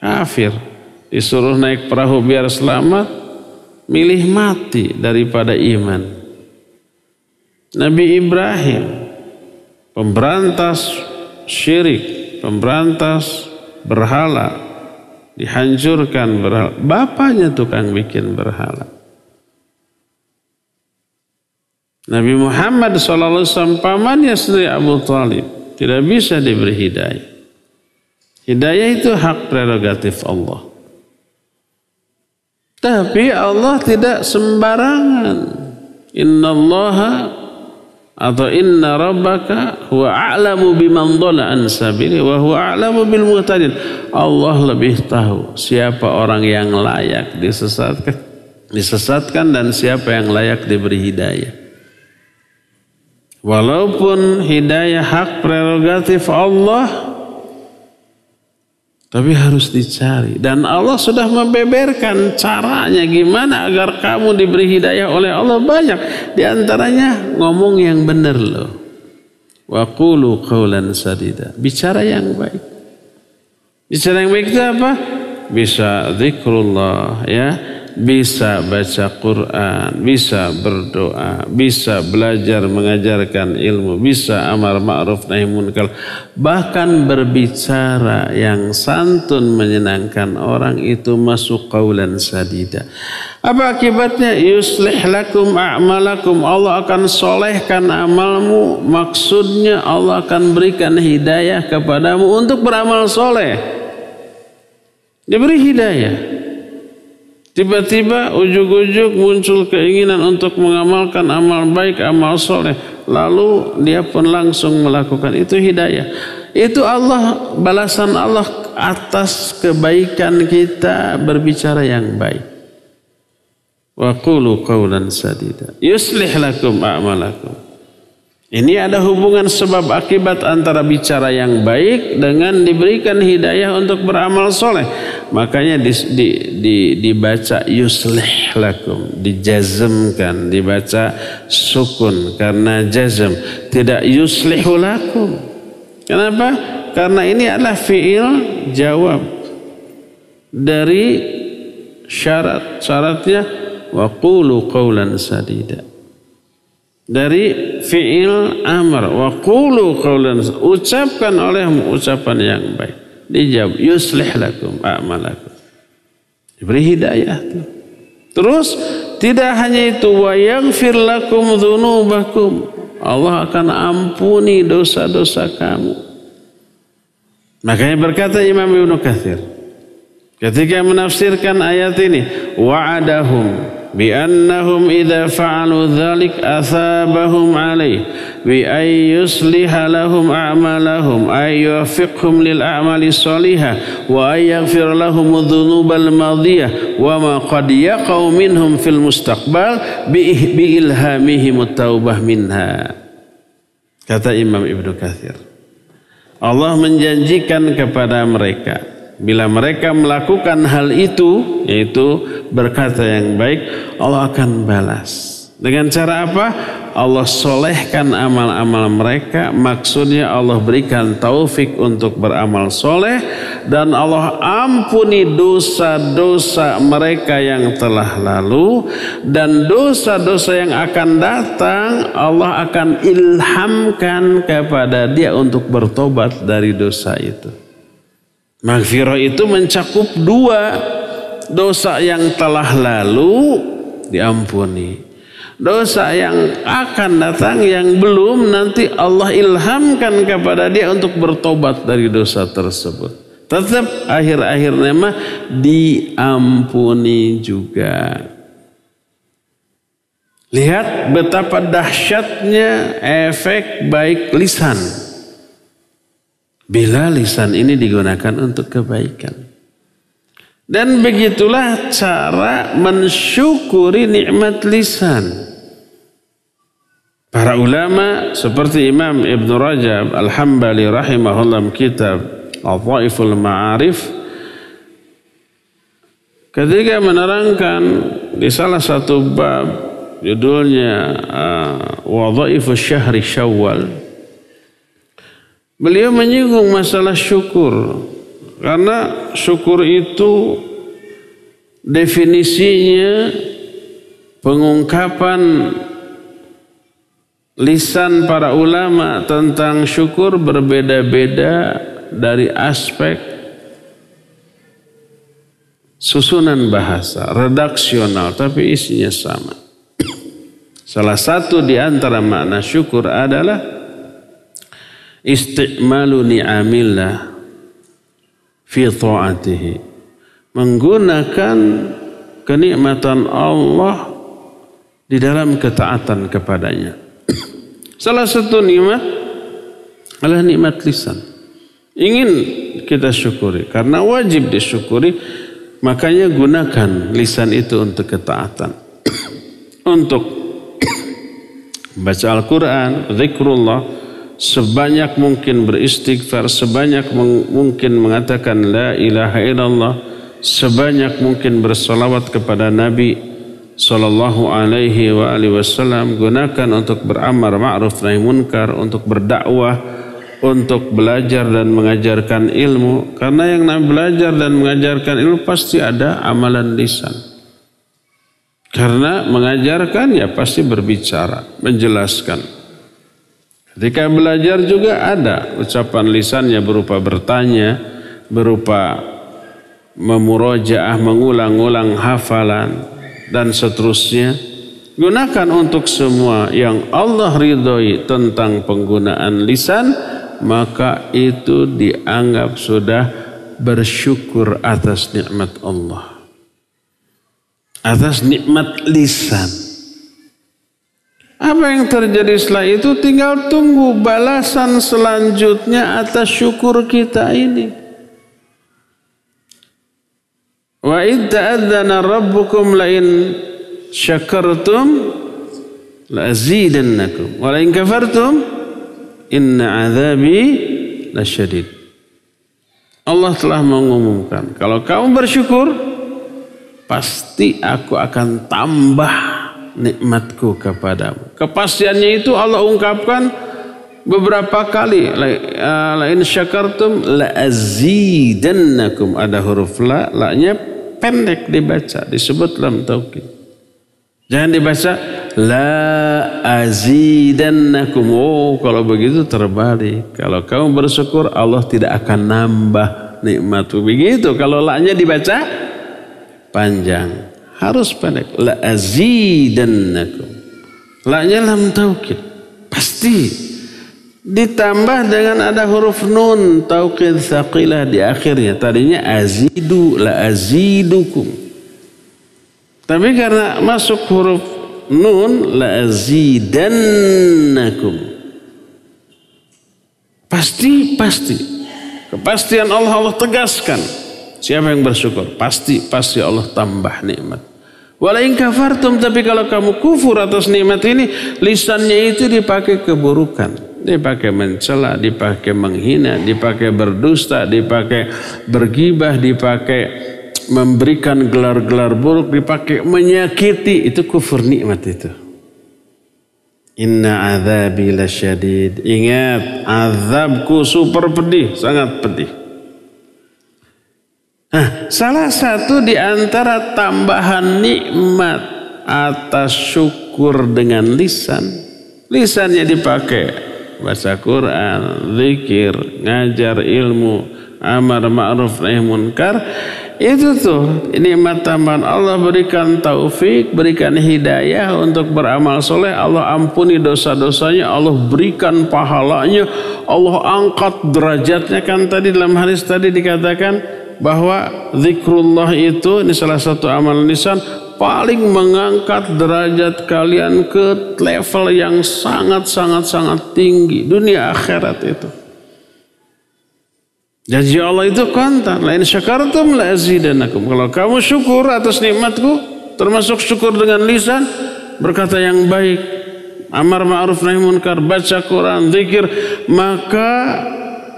Kafir, disuruh naik perahu biar selamat, milih mati daripada iman. Nabi Ibrahim, pemberantas syirik, pemberantas berhala, dihancurkan berhala. Bapaknya tukang bikin berhala. Nabi Muhammad SAW, pamannya sendiri Abu Talib, tidak bisa diberi hidayah. Hidayah itu hak prerogatif Allah. Tapi Allah tidak sembarangan. Innallaha atau inna rabbaka huwa a'lamu biman dhalla an sabili wa huwa a'lamu bil muhtadin. Allah lebih tahu siapa orang yang layak disesatkan dan siapa yang layak diberi hidayah. Walaupun hidayah hak prerogatif Allah, tapi harus dicari. Dan Allah sudah membeberkan caranya gimana agar kamu diberi hidayah oleh Allah banyak. Di antaranya ngomong yang benar loh. Wa qulu qawlan sadida. Bicara yang baik. Bicara yang baik itu apa? Bisa zikrullah ya. Bisa baca Quran, bisa berdoa, bisa belajar mengajarkan ilmu, bisa amar ma'ruf nahi munkar, bahkan berbicara yang santun menyenangkan orang itu masuk qaulan sadida. Apa akibatnya? Yuslih lakum a'malakum. Allah akan solehkan amalmu. Maksudnya Allah akan berikan hidayah kepadamu untuk beramal soleh. Diberi hidayah. Tiba-tiba ujuk-ujuk muncul keinginan untuk mengamalkan amal baik, amal soleh. Lalu dia pun langsung melakukan. Itu hidayah. Itu Allah, balasan Allah atas kebaikan kita berbicara yang baik. Wa qulu qawlan sadida. Yuslih lakum a'malakum. Ini ada hubungan sebab akibat antara bicara yang baik dengan diberikan hidayah untuk beramal soleh. Makanya dibaca yuslih lakum, dijazmkan, dibaca sukun karena jazm, tidak yuslihu lakum. Kenapa? Karena ini adalah fi'il jawab dari syarat. Syaratnya wa qulu qawlan sadida. Dari fi'il amar wa qulu qawlan, ucapkan olehmu ucapan yang baik. Dijawab yuslih lakum a'malakum. Diberi hidayah tuh. Terus tidak hanya itu, wa yaghfir lakum dzunubakum. Allah akan ampuni dosa-dosa kamu. Makanya berkata Imam Ibnu Katsir ketika menafsirkan ayat ini, wa'adahum بأنهم إذا فعلوا ذلك أثابهم عليه بأن يصلح لهم أعمالهم أن يوفقهم للأعمال الصالحة وأن يغفر لهم الذنوب الماضية وما قد يقع منهم في المستقبل بإلهامهم التوبة منها. Kata Imam Ibnu Katsir, Allah menjanjikan kepada mereka, bila mereka melakukan hal itu, yaitu berkata yang baik, Allah akan balas. Dengan cara apa? Allah solehkan amal-amal mereka. Maksudnya Allah berikan taufik untuk beramal soleh. Dan Allah ampuni dosa-dosa mereka yang telah lalu. Dan dosa-dosa yang akan datang, Allah akan ilhamkan kepada dia untuk bertobat dari dosa itu. Maghfirah itu mencakup dua. Dosa yang telah lalu diampuni. Dosa yang akan datang, yang belum, nanti Allah ilhamkan kepada dia untuk bertobat dari dosa tersebut. Tetap akhir-akhirnya mah diampuni juga. Lihat betapa dahsyatnya efek baik lisan. Bila lisan ini digunakan untuk kebaikan. Dan begitulah cara mensyukuri nikmat lisan. Para ulama seperti Imam Ibn Rajab Al-Hambali rahimahullah kitab Al-Dhaiful Ma'arif, ketika menerangkan di salah satu bab judulnya Wadhaifus Syahri Syawal, beliau menyinggung masalah syukur. Karena syukur itu definisinya, pengungkapan lisan para ulama tentang syukur berbeda-beda dari aspek susunan bahasa, redaksional, tapi isinya sama. Salah satu di antara makna syukur adalah isti'malu ni'amillah fi ta'atihi, menggunakan kenikmatan Allah di dalam ketaatan kepadanya. Salah satu nikmat adalah nikmat lisan. Ingin kita syukuri, karena wajib disyukuri, makanya gunakan lisan itu untuk ketaatan. Untuk baca Al-Quran, zikrullah, sebanyak mungkin beristighfar, sebanyak mungkin mengatakan la ilaha illallah, sebanyak mungkin bersalawat kepada Nabi sallallahu alaihi wa alihi wasallam. Gunakan untuk beramal ma'ruf nahi munkar, untuk berdakwah, untuk belajar dan mengajarkan ilmu. Karena yang namanya belajar dan mengajarkan ilmu pasti ada amalan lisan. Karena mengajarkan ya pasti berbicara, menjelaskan. Ketika belajar juga ada ucapan lisannya berupa bertanya, berupa memurojaah, mengulang-ulang hafalan, dan seterusnya. Gunakan untuk semua yang Allah ridhoi tentang penggunaan lisan, maka itu dianggap sudah bersyukur atas nikmat Allah, atas nikmat lisan. Apa yang terjadi setelah itu tinggal tunggu balasan selanjutnya atas syukur kita ini. Wa idh ta'adzana rabbukum la in syakartum la azidannakum wa la in kafartum inna azabi lasyadid. Allah telah mengumumkan, kalau kamu bersyukur pasti aku akan tambah nikmatku kepadamu. Kepastiannya itu Allah ungkapkan beberapa kali. La in syakartum la azidannakum. Ada huruf la, la-nya pendek dibaca, disebut lam taukid. Jangan dibaca la azidannakum. Oh, kalau begitu terbalik. Kalau kamu bersyukur, Allah tidak akan nambah nikmatmu. Begitu. Kalau la-nya dibaca panjang, harus pendek. La azidannakum. La-nya lam taukid. Pasti. Ditambah dengan ada huruf nun taukid tsaqilah di akhirnya. Tadinya azidu, la azidukum. Tapi karena masuk huruf nun, la azidannakum. Pasti. Kepastian Allah tegaskan. Siapa yang bersyukur? Pasti Allah tambah nikmat. Walain kafartum, tapi kalau kamu kufur atas nikmat ini, lisannya itu dipakai keburukan. dipakai mencela, dipakai menghina, dipakai berdusta, dipakai bergibah, dipakai memberikan gelar-gelar buruk, dipakai menyakiti. Itu kufur nikmat itu. Inna azabi lasyadid. Ingat, azabku super pedih, sangat pedih. Nah, salah satu di antara tambahan nikmat atas syukur dengan lisan. Lisannya dipakai baca Quran, zikir, ngajar ilmu, amar ma'ruf nahi munkar. Itu tuh nikmat tambahan. Allah berikan taufik, berikan hidayah untuk beramal soleh. Allah ampuni dosa-dosanya, Allah berikan pahalanya, Allah angkat derajatnya. Kan tadi dalam hadis tadi dikatakan bahwa zikrullah itu, ini salah satu amal lisan, paling mengangkat derajat kalian ke level yang sangat tinggi dunia akhirat itu. Janji Allah itu kontan. La in syakartum la azidannakum. Kalau kamu syukur atas nikmatku, termasuk syukur dengan lisan, berkata yang baik, amar ma'ruf nahi munkar, baca Quran, zikir, maka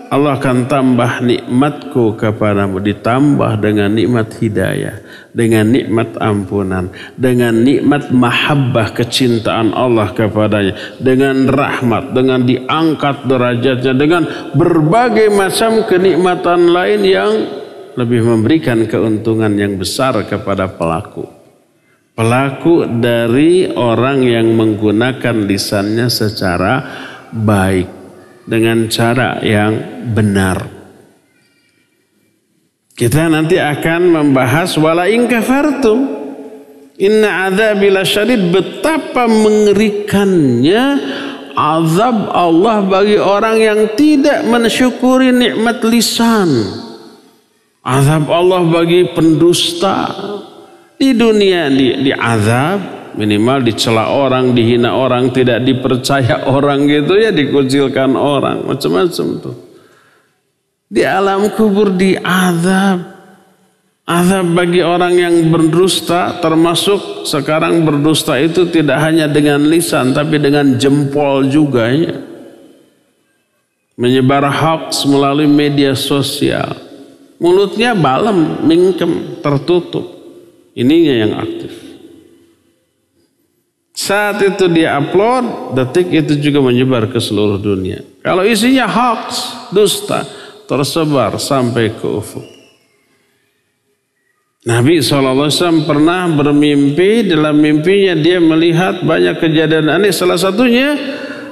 Allah akan tambah nikmatku kepadamu, ditambah dengan nikmat hidayah, dengan nikmat ampunan, dengan nikmat mahabbah, kecintaan Allah kepadanya, dengan rahmat, dengan diangkat derajatnya, dengan berbagai macam kenikmatan lain yang lebih memberikan keuntungan yang besar kepada pelaku. Pelaku dari orang yang menggunakan lisannya secara baik, dengan cara yang benar. Kita nanti akan membahas wala in kafartum inna adzabi lasyadid, betapa mengerikannya azab Allah bagi orang yang tidak mensyukuri nikmat lisan. Azab Allah bagi pendusta di dunia, di azab, minimal dicela orang, dihina orang, tidak dipercaya orang gitu ya, dikucilkan orang, macam-macam tuh. Di alam kubur diazab. Azab bagi orang yang berdusta, termasuk sekarang berdusta itu tidak hanya dengan lisan tapi dengan jempol juga ya. Menyebar hoax melalui media sosial. Mulutnya balem, mingkem, tertutup. Ininya yang aktif. Saat itu dia upload, detik itu juga menyebar ke seluruh dunia. Kalau isinya hoax, dusta, tersebar sampai ke ufuk. Nabi SAW pernah bermimpi, dalam mimpinya dia melihat banyak kejadian aneh. Salah satunya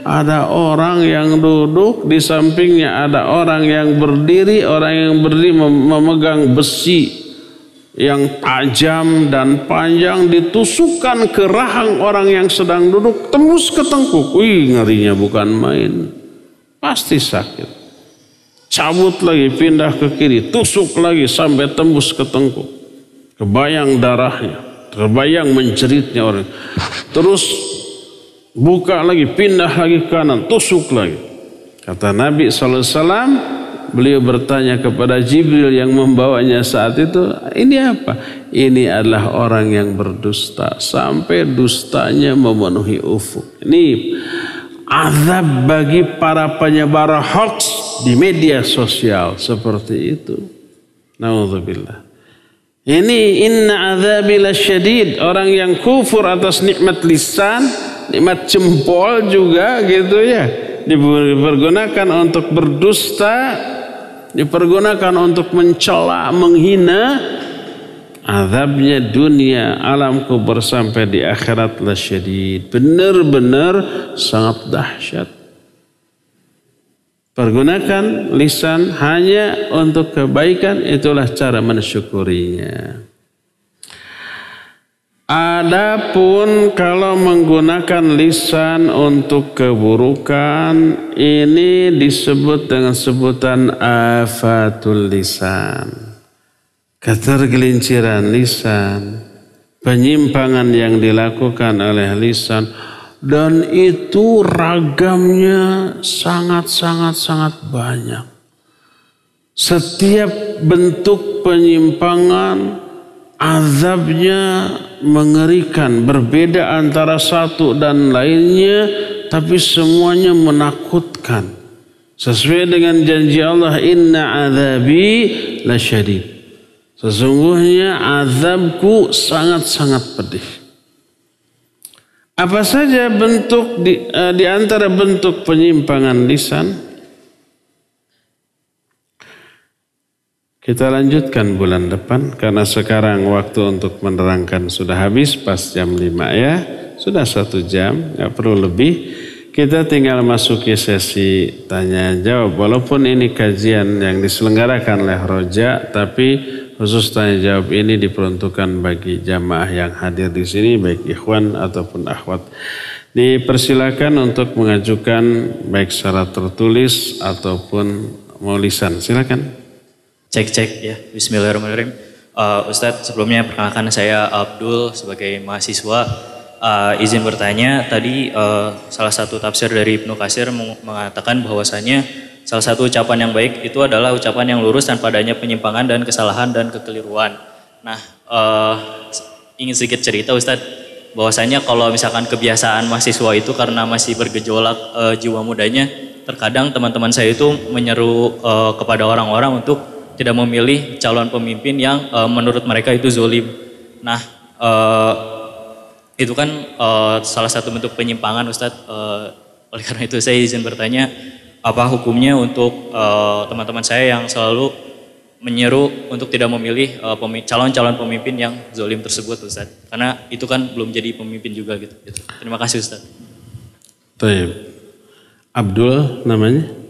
ada orang yang duduk, di sampingnya ada orang yang berdiri. Orang yang berdiri memegang besi yang tajam dan panjang, ditusukkan ke rahang orang yang sedang duduk, tembus ke tengkuk. Wih, ngerinya bukan main, pasti sakit. Cabut lagi, pindah ke kiri, tusuk lagi sampai tembus ke tengkuk. Kebayang darahnya, terbayang menjeritnya orang. Terus buka lagi, pindah lagi ke kanan, tusuk lagi. Kata Nabi SAW, beliau bertanya kepada Jibril yang membawanya saat itu, ini apa? Ini adalah orang yang berdusta sampai dustanya memenuhi ufuk. Ini azab bagi para penyebar hoax di media sosial seperti itu. Naudzubillah. Ini inna azabi lasyadid, orang yang kufur atas nikmat lisan, nikmat jempol juga gitu ya, dipergunakan untuk berdusta, dipergunakan untuk mencela, menghina. Azabnya dunia, alam kubur sampai di akhirat lasyadid, benar-benar sangat dahsyat. Pergunakan lisan hanya untuk kebaikan, itulah cara mensyukurinya. Adapun kalau menggunakan lisan untuk keburukan, ini disebut dengan sebutan afatul lisan. Ketergelinciran lisan, penyimpangan yang dilakukan oleh lisan, dan itu ragamnya sangat banyak. Setiap bentuk penyimpangan azabnya mengerikan, berbeda antara satu dan lainnya, tapi semuanya menakutkan. Sesuai dengan janji Allah, inna azabi lasyadid. Sesungguhnya azabku sangat-sangat pedih. Apa saja bentuk di antara bentuk penyimpangan lisan? Kita lanjutkan bulan depan karena sekarang waktu untuk menerangkan sudah habis pas jam 5 ya. Sudah 1 jam, nggak perlu lebih. Kita tinggal masuki sesi tanya jawab. Walaupun ini kajian yang diselenggarakan oleh Roja, tapi khusus tanya jawab ini diperuntukkan bagi jamaah yang hadir di sini, baik ikhwan ataupun akhwat. Dipersilakan untuk mengajukan baik secara tertulis ataupun mau lisan. Silakan. Cek ya, bismillahirrahmanirrahim. Ustadz, sebelumnya perkenalkan saya Abdul sebagai mahasiswa. Izin bertanya, tadi salah satu tafsir dari Ibnu Katsir mengatakan bahwasanya salah satu ucapan yang baik itu adalah ucapan yang lurus tanpa adanya penyimpangan dan kesalahan dan kekeliruan. Nah, ingin sedikit cerita Ustadz, bahwasanya kalau misalkan kebiasaan mahasiswa itu karena masih bergejolak jiwa mudanya, terkadang teman-teman saya itu menyeru kepada orang-orang untuk tidak memilih calon pemimpin yang menurut mereka itu zolim. Nah, itu kan salah satu bentuk penyimpangan Ustadz. Oleh karena itu saya izin bertanya, apa hukumnya untuk teman-teman saya yang selalu menyeru untuk tidak memilih calon-calon pemimpin yang zolim tersebut Ustadz. Karena itu kan belum jadi pemimpin juga gitu. Terima kasih Ustadz. Baik. Abdul namanya?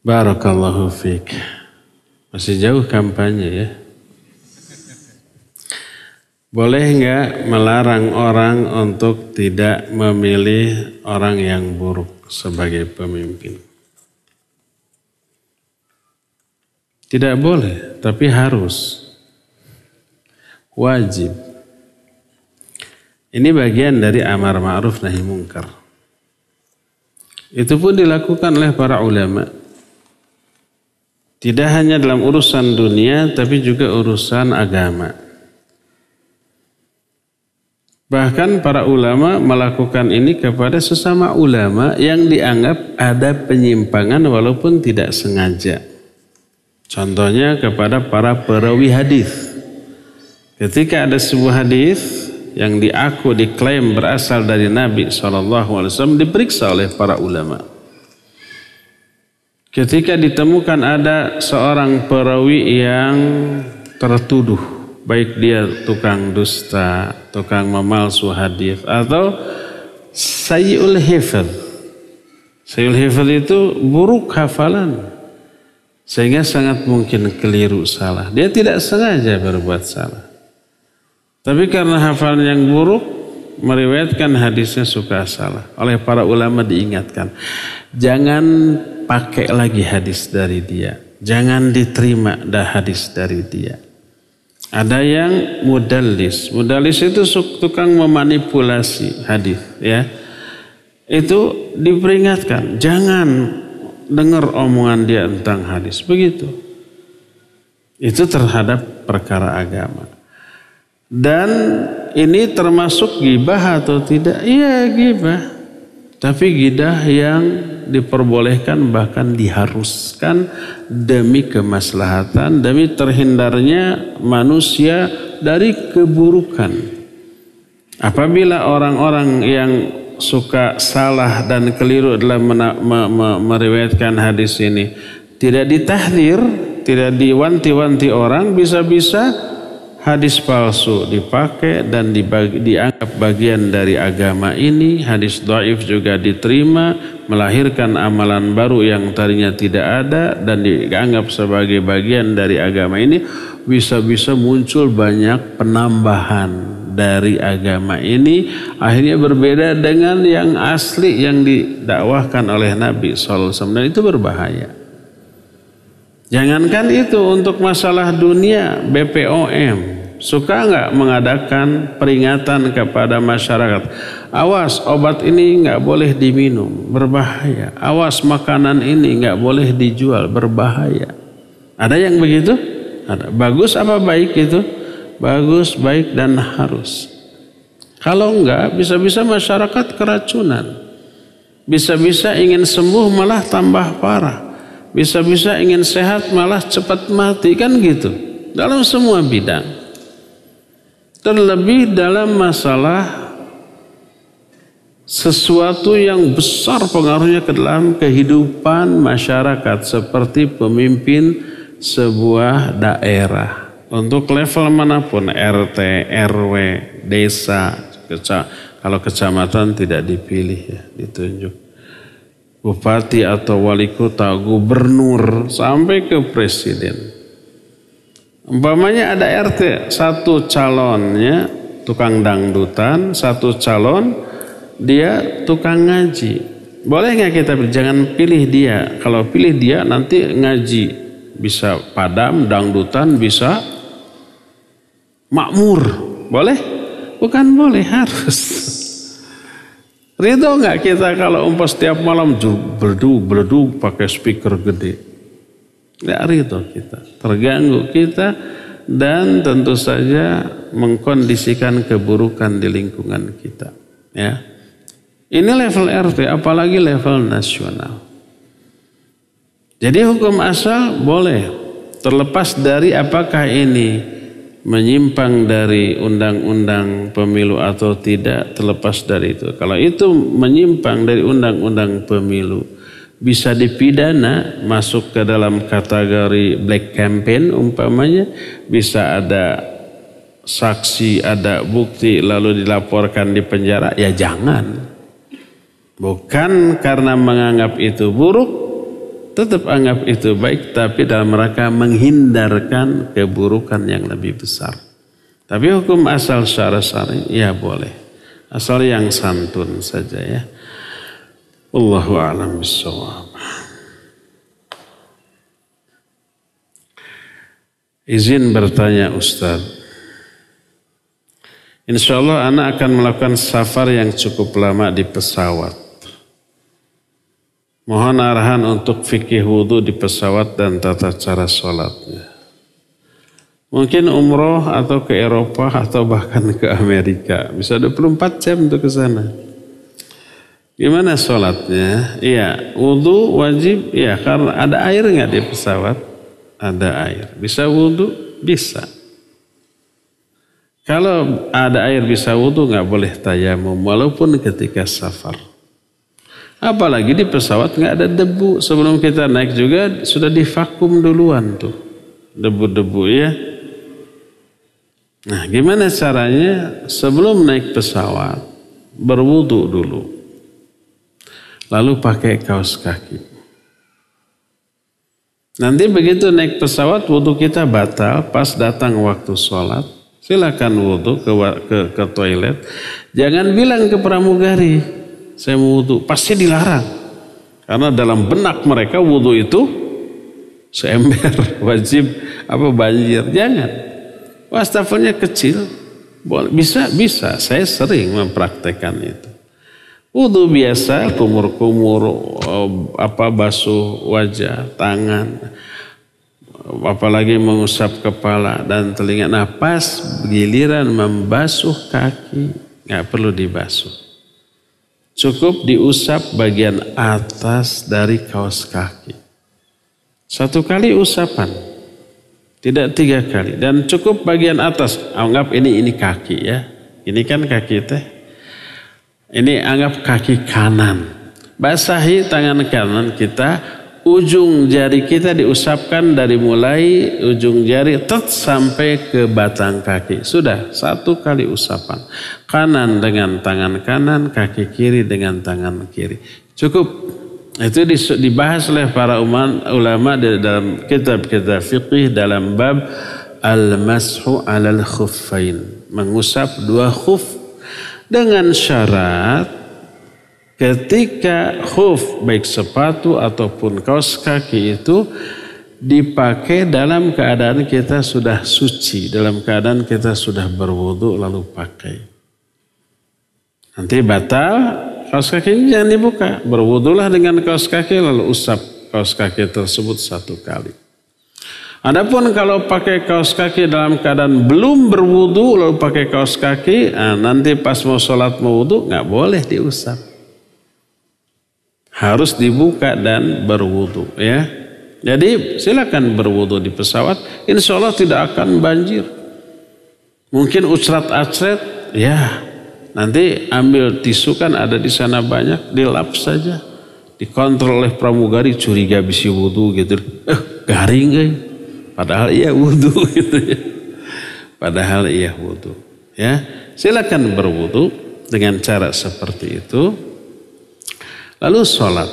Barakallahu fiik. Masih jauh kampanye ya. Boleh nggak melarang orang untuk tidak memilih orang yang buruk sebagai pemimpin? Tidak boleh, tapi harus. Wajib. Ini bagian dari amar ma'ruf nahi munkar. Itu pun dilakukan oleh para ulama. Tidak hanya dalam urusan dunia, tapi juga urusan agama. Bahkan para ulama melakukan ini kepada sesama ulama yang dianggap ada penyimpangan walaupun tidak sengaja. Contohnya kepada para perawi hadis. Ketika ada sebuah hadis yang diklaim berasal dari Nabi SAW, diperiksa oleh para ulama. Ketika ditemukan ada seorang perawi yang tertuduh, baik dia tukang dusta, tukang memalsu hadis, atau sayyi'ul hifdz. Sayyi'ul hifdz itu buruk hafalan, sehingga sangat mungkin keliru salah. Dia tidak sengaja berbuat salah, tapi karena hafalan yang buruk, meriwayatkan hadisnya suka salah. Oleh para ulama diingatkan, jangan pakai lagi hadis dari dia. Jangan diterima hadis dari dia. Ada yang mudallis. Mudallis itu tukang memanipulasi hadis, ya. Itu diperingatkan, jangan dengar omongan dia tentang hadis. Begitu. Itu terhadap perkara agama. Dan ini termasuk ghibah atau tidak? Iya, ghibah. Tapi ghibah yang diperbolehkan bahkan diharuskan demi kemaslahatan, demi terhindarnya manusia dari keburukan. Apabila orang-orang yang suka salah dan keliru dalam meriwayatkan hadis ini tidak ditahdir, tidak diwanti-wanti orang, bisa-bisa hadis palsu dipakai dan dianggap bagian dari agama ini. Hadis dhaif juga diterima, melahirkan amalan baru yang tadinya tidak ada dan dianggap sebagai bagian dari agama ini. Bisa-bisa muncul banyak penambahan dari agama ini, akhirnya berbeda dengan yang asli yang didakwahkan oleh Nabi SAW, dan itu berbahaya. Jangankan itu, untuk masalah dunia, BPOM suka nggak mengadakan peringatan kepada masyarakat, awas obat ini nggak boleh diminum, berbahaya. Awas makanan ini nggak boleh dijual, berbahaya. Ada yang begitu? Ada. Bagus apa baik itu? Bagus, baik, dan harus. Kalau enggak, bisa-bisa masyarakat keracunan. Bisa-bisa ingin sembuh malah tambah parah. Bisa-bisa ingin sehat malah cepat mati, kan gitu. Dalam semua bidang. Terlebih dalam masalah sesuatu yang besar pengaruhnya ke dalam kehidupan masyarakat seperti pemimpin sebuah daerah. Untuk level manapun, RT, RW, desa, kalau kecamatan tidak dipilih ya, ditunjuk. Bupati atau wali kota, gubernur, sampai ke presiden. Umpamanya ada RT, satu calonnya tukang dangdutan, satu calon dia tukang ngaji. Boleh nggak kita jangan pilih dia? Kalau pilih dia nanti ngaji bisa padam, dangdutan bisa makmur. Boleh? Bukan boleh, harus. Ridho nggak kita kalau setiap malam beleduk pakai speaker gede? Nggak ridho kita, terganggu kita dan tentu saja mengkondisikan keburukan di lingkungan kita. Ya, ini level RT, apalagi level nasional. Jadi hukum asal boleh, terlepas dari apakah ini menyimpang dari undang-undang pemilu atau tidak, terlepas dari itu. Kalau itu menyimpang dari undang-undang pemilu, bisa dipidana, masuk ke dalam kategori black campaign umpamanya, bisa ada saksi, ada bukti lalu dilaporkan di penjara, ya jangan. Bukan karena menganggap itu buruk, tetap anggap itu baik, tapi dalam rangka menghindarkan keburukan yang lebih besar. Tapi hukum asal secara syar'i ya boleh, asal yang santun saja ya. Wallahu a'lam bishawab. Izin bertanya Ustaz. Insyaallah anak akan melakukan safar yang cukup lama di pesawat. Mohon arahan untuk fikih wudhu di pesawat dan tata cara sholatnya. Mungkin umroh atau ke Eropa atau bahkan ke Amerika. Bisa 24 jam untuk ke sana. Gimana sholatnya? Iya, wudhu wajib. Iya, karena ada air nggak di pesawat? Ada air. Bisa wudhu? Bisa. Kalau ada air bisa wudhu nggak boleh tayamum walaupun ketika safar. Apalagi di pesawat nggak ada debu. Sebelum kita naik juga sudah divakum duluan tuh debu-debu ya. Nah, gimana caranya? Sebelum naik pesawat berwudu dulu, lalu pakai kaos kaki. Nanti begitu naik pesawat wudu kita batal. Pas datang waktu sholat, silakan wudu ke toilet. Jangan bilang ke pramugari, saya mau wudu, pasti dilarang. Karena dalam benak mereka wudu itu seember, wajib banjir. Jangan. Wastafelnya kecil, bisa. Saya sering mempraktekkan itu. Wudu biasa, kumur-kumur, basuh wajah, tangan, apalagi mengusap kepala dan telinga. Nah, pas giliran membasuh kaki, nggak perlu dibasuh. Cukup diusap bagian atas dari kaos kaki. 1 kali usapan. Tidak 3 kali. Dan cukup bagian atas. Anggap ini kaki ya. Ini kan kaki teh. Ini anggap kaki kanan. Basahi tangan kanan kita. Ujung jari kita diusapkan dari mulai ujung jari sampai ke batang kaki. Sudah 1 kali usapan. Kanan dengan tangan kanan, kaki kiri dengan tangan kiri. Cukup. Itu dibahas oleh para ulama dalam kitab-kitab fiqih dalam bab al-mashu 'alal khuffain. Mengusap 2 khuf dengan syarat ketika khuf baik sepatu ataupun kaos kaki itu dipakai dalam keadaan kita sudah suci, dalam keadaan kita sudah berwudu lalu pakai. Nanti batal, kaos kakinya jangan dibuka. Berwudulah dengan kaos kaki lalu usap kaos kaki tersebut 1 kali. Adapun kalau pakai kaos kaki dalam keadaan belum berwudu lalu pakai kaos kaki, nanti pas mau sholat mau wudu nggak boleh diusap. Harus dibuka dan berwudu ya. Jadi silakan berwudu di pesawat, insya Allah tidak akan banjir. Mungkin ucrat-acret, ya nanti ambil tisu kan ada di sana banyak, dilap saja. Dikontrol oleh pramugari, curiga bisi wudu gitu, garing padahal iya wudu gitu ya. Padahal iya wudu ya. Silakan berwudu dengan cara seperti itu. Lalu sholat.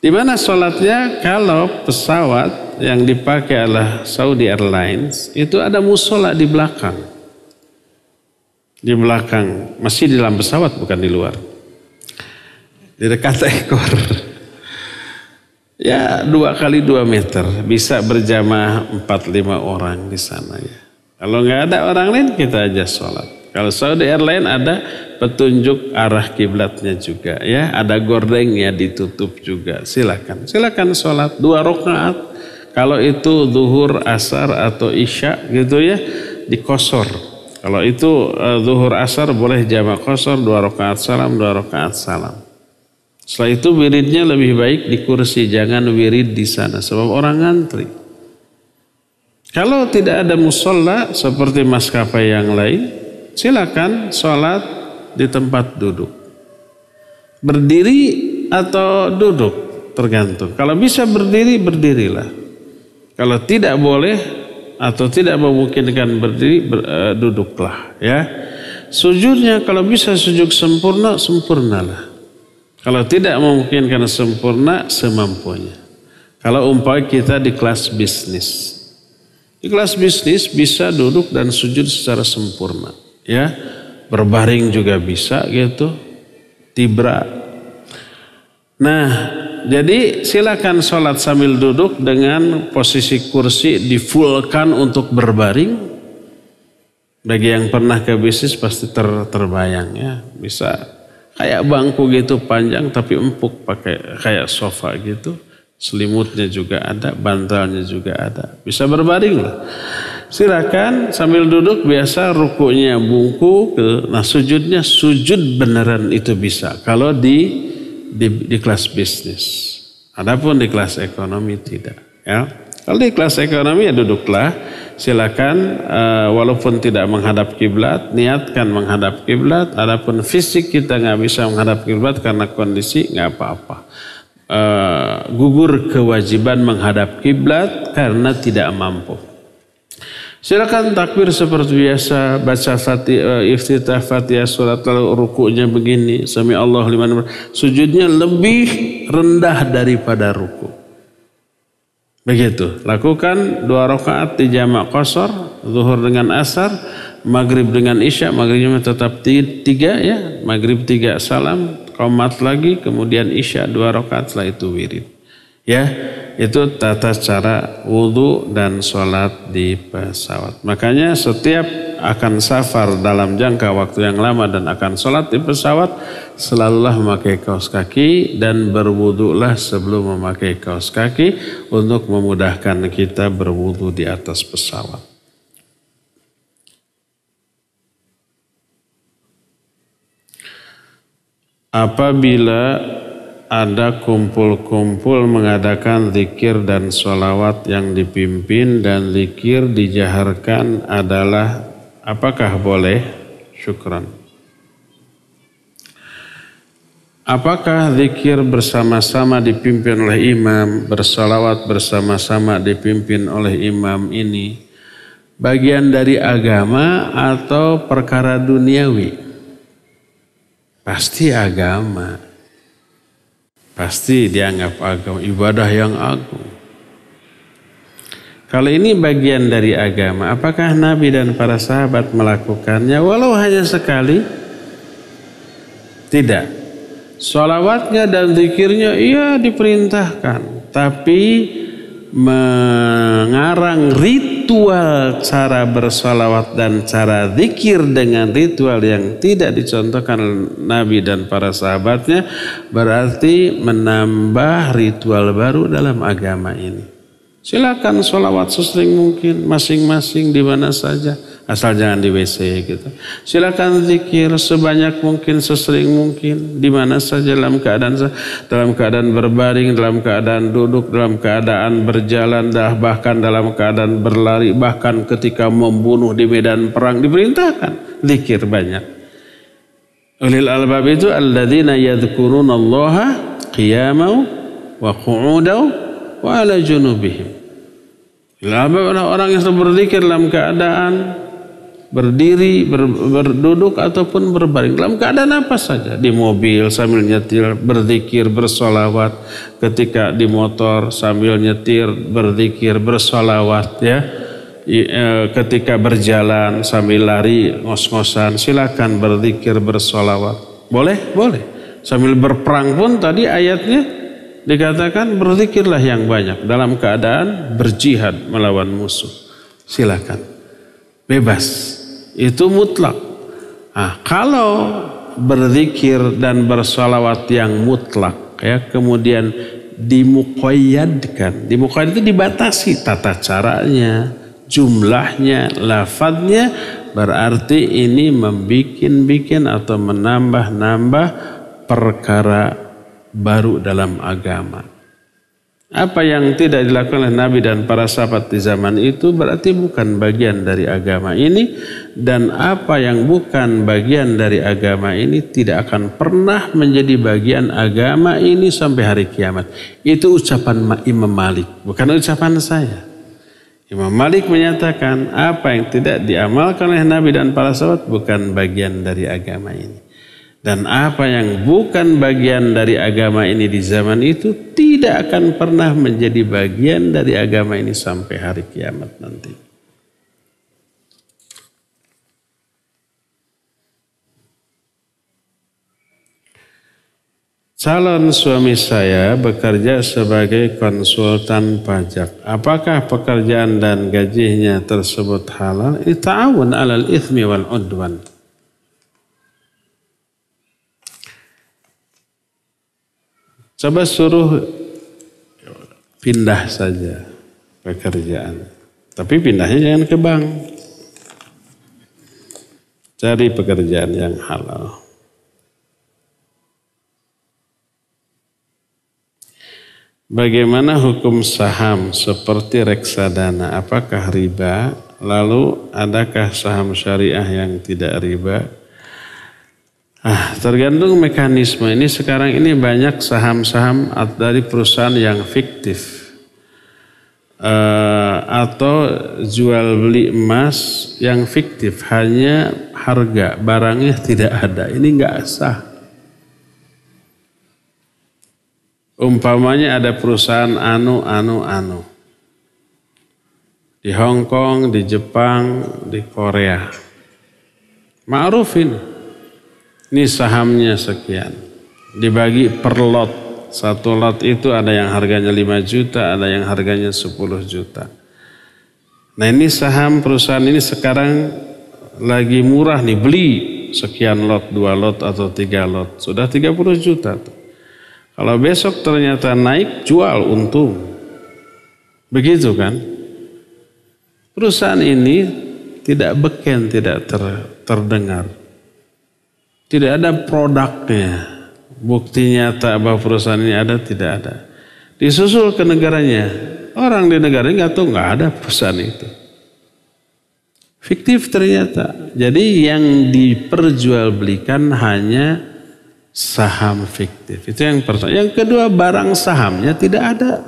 Di mana sholatnya? Kalau pesawat yang dipakai adalah Saudi Airlines, itu ada musola di belakang. Di belakang, masih di dalam pesawat bukan di luar. Di dekat ekor. Ya 2 kali 2 meter, bisa berjamaah 4-5 orang di sana ya. Kalau nggak ada orang lain kita aja sholat. Kalau Saudi Airlines ada petunjuk arah kiblatnya juga ya, ada gordengnya ditutup juga. Silakan sholat 2 rakaat. Kalau itu zuhur, asar atau isya gitu ya, dikosor. Kalau itu zuhur asar boleh jamak qasar 2 rakaat salam 2 rakaat salam. Setelah itu wiridnya lebih baik di kursi, jangan wirid di sana sebab orang ngantri. Kalau tidak ada musola seperti maskapai yang lain, silakan sholat di tempat duduk. Berdiri atau duduk tergantung. Kalau bisa berdiri, berdirilah. Kalau tidak boleh atau tidak memungkinkan berdiri, duduklah ya. Sujudnya kalau bisa sujud sempurna, sempurnalah. Kalau tidak memungkinkan sempurna, semampunya. Kalau umpamanya kita di kelas bisnis. Di kelas bisnis bisa duduk dan sujud secara sempurna. Ya, berbaring juga bisa gitu. Tibra. Nah, jadi silakan sholat sambil duduk dengan posisi kursi difullkan untuk berbaring. Bagi yang pernah ke bisnis pasti terbayang ya. Bisa kayak bangku gitu panjang tapi empuk, pakai kayak sofa gitu. Selimutnya juga ada, bantalnya juga ada. Bisa berbaring lah. Silakan sambil duduk biasa rukunya bungku, nah sujudnya sujud beneran itu bisa. Kalau di kelas bisnis. Adapun di kelas ekonomi tidak ya. Kalau di kelas ekonomi ya duduklah. Silakan walaupun tidak menghadap kiblat, niatkan menghadap kiblat. Adapun fisik kita nggak bisa menghadap kiblat karena kondisi, nggak apa-apa. Gugur kewajiban menghadap kiblat karena tidak mampu. Silakan takbir seperti biasa, baca iftitah Fatihah surat, lalu rukuknya begini, sami Allah liman hamidah. Sujudnya lebih rendah daripada ruku. Begitu, lakukan 2 rakaat di jamak qasar, zuhur dengan asar, maghrib dengan isya, maghribnya tetap 3 ya, maghrib 3 salam, qomat lagi, kemudian isya 2 rakaat, setelah itu wirid. Ya, itu tata cara wudu dan sholat di pesawat. Makanya setiap akan safar dalam jangka waktu yang lama dan akan sholat di pesawat, selalulah memakai kaos kaki dan berwudulah sebelum memakai kaos kaki untuk memudahkan kita berwudu di atas pesawat. Apabila ada kumpul-kumpul mengadakan zikir dan sholawat yang dipimpin dan zikir dijaharkan adalah apakah boleh? Syukran. Apakah zikir bersama-sama dipimpin oleh imam, bersalawat bersama-sama dipimpin oleh imam ini bagian dari agama atau perkara duniawi? Pasti agama. Pasti dianggap agama, ibadah yang agung. Kalau ini bagian dari agama, apakah Nabi dan para sahabat melakukannya walau hanya sekali? Tidak. Sholawatnya dan zikirnya iya diperintahkan. Tapi mengarang ritual cara bersolawat dan cara zikir dengan ritual yang tidak dicontohkan Nabi dan para sahabatnya berarti menambah ritual baru dalam agama ini. Silakan sholawat sesering mungkin, masing-masing di mana saja, asal jangan di WC gitu. Silakan zikir sebanyak mungkin, sesering mungkin, di mana saja, dalam keadaan berbaring, dalam keadaan duduk, dalam keadaan berjalan, bahkan dalam keadaan berlari, bahkan ketika membunuh di medan perang diperintahkan zikir banyak. Ulil albab itu alladzina yadhkurunallaha qiyaman wa qu'udan wa ala junubihim. Orang yang berzikir dalam keadaan berdiri, berduduk ataupun berbaring, dalam keadaan apa saja, di mobil sambil nyetir berzikir bersolawat, ketika di motor sambil nyetir berzikir bersolawat, ya, ketika berjalan sambil lari ngos-ngosan silakan berzikir bersolawat, boleh. Sambil berperang pun tadi ayatnya dikatakan berzikirlah yang banyak dalam keadaan berjihad melawan musuh. Silakan. Bebas. Itu mutlak. Nah, kalau berzikir dan bersolawat yang mutlak, ya, kemudian dimuqayyadkan. Dimuqayyad itu dibatasi tata caranya, jumlahnya, lafadznya, berarti ini membikin atau menambah perkara baru dalam agama. Apa yang tidak dilakukan oleh Nabi dan para sahabat di zaman itu berarti bukan bagian dari agama ini, dan apa yang bukan bagian dari agama ini tidak akan pernah menjadi bagian agama ini sampai hari kiamat. Itu ucapan Imam Malik, bukan ucapan saya. Imam Malik menyatakan apa yang tidak diamalkan oleh Nabi dan para sahabat bukan bagian dari agama ini. Dan apa yang bukan bagian dari agama ini di zaman itu tidak akan pernah menjadi bagian dari agama ini sampai hari kiamat nanti. Calon suami saya bekerja sebagai konsultan pajak. Apakah pekerjaan dan gajinya tersebut halal? Ta'awun 'alal itsmi wal 'udwan. Coba suruh pindah saja pekerjaan. Tapi pindahnya jangan ke bank. Cari pekerjaan yang halal. Bagaimana hukum saham seperti reksadana? Apakah riba? Lalu adakah saham syariah yang tidak riba? Tergantung mekanisme. Ini sekarang ini banyak saham-saham dari perusahaan yang fiktif. Atau jual beli emas yang fiktif. Hanya harga, barangnya tidak ada. Ini enggak sah. Umpamanya ada perusahaan anu. Di Hong Kong, di Jepang, di Korea. Ma'ruf ini. Ini sahamnya sekian. Dibagi per lot. Satu lot itu ada yang harganya 5 juta, ada yang harganya 10 juta. Nah ini saham perusahaan ini sekarang lagi murah nih. Beli sekian lot, 2 lot atau 3 lot. Sudah 30 juta. Kalau besok ternyata naik, jual untung. Begitu kan? Perusahaan ini tidak beken, tidak terdengar. Tidak ada produknya. Bukti nyata bahwa perusahaan ini ada, tidak ada. Disusul ke negaranya. Orang di negara ini nggak tahu, nggak ada perusahaan itu. Fiktif ternyata. Jadi yang diperjualbelikan hanya saham fiktif. Itu yang pertama. Yang kedua, barang sahamnya tidak ada.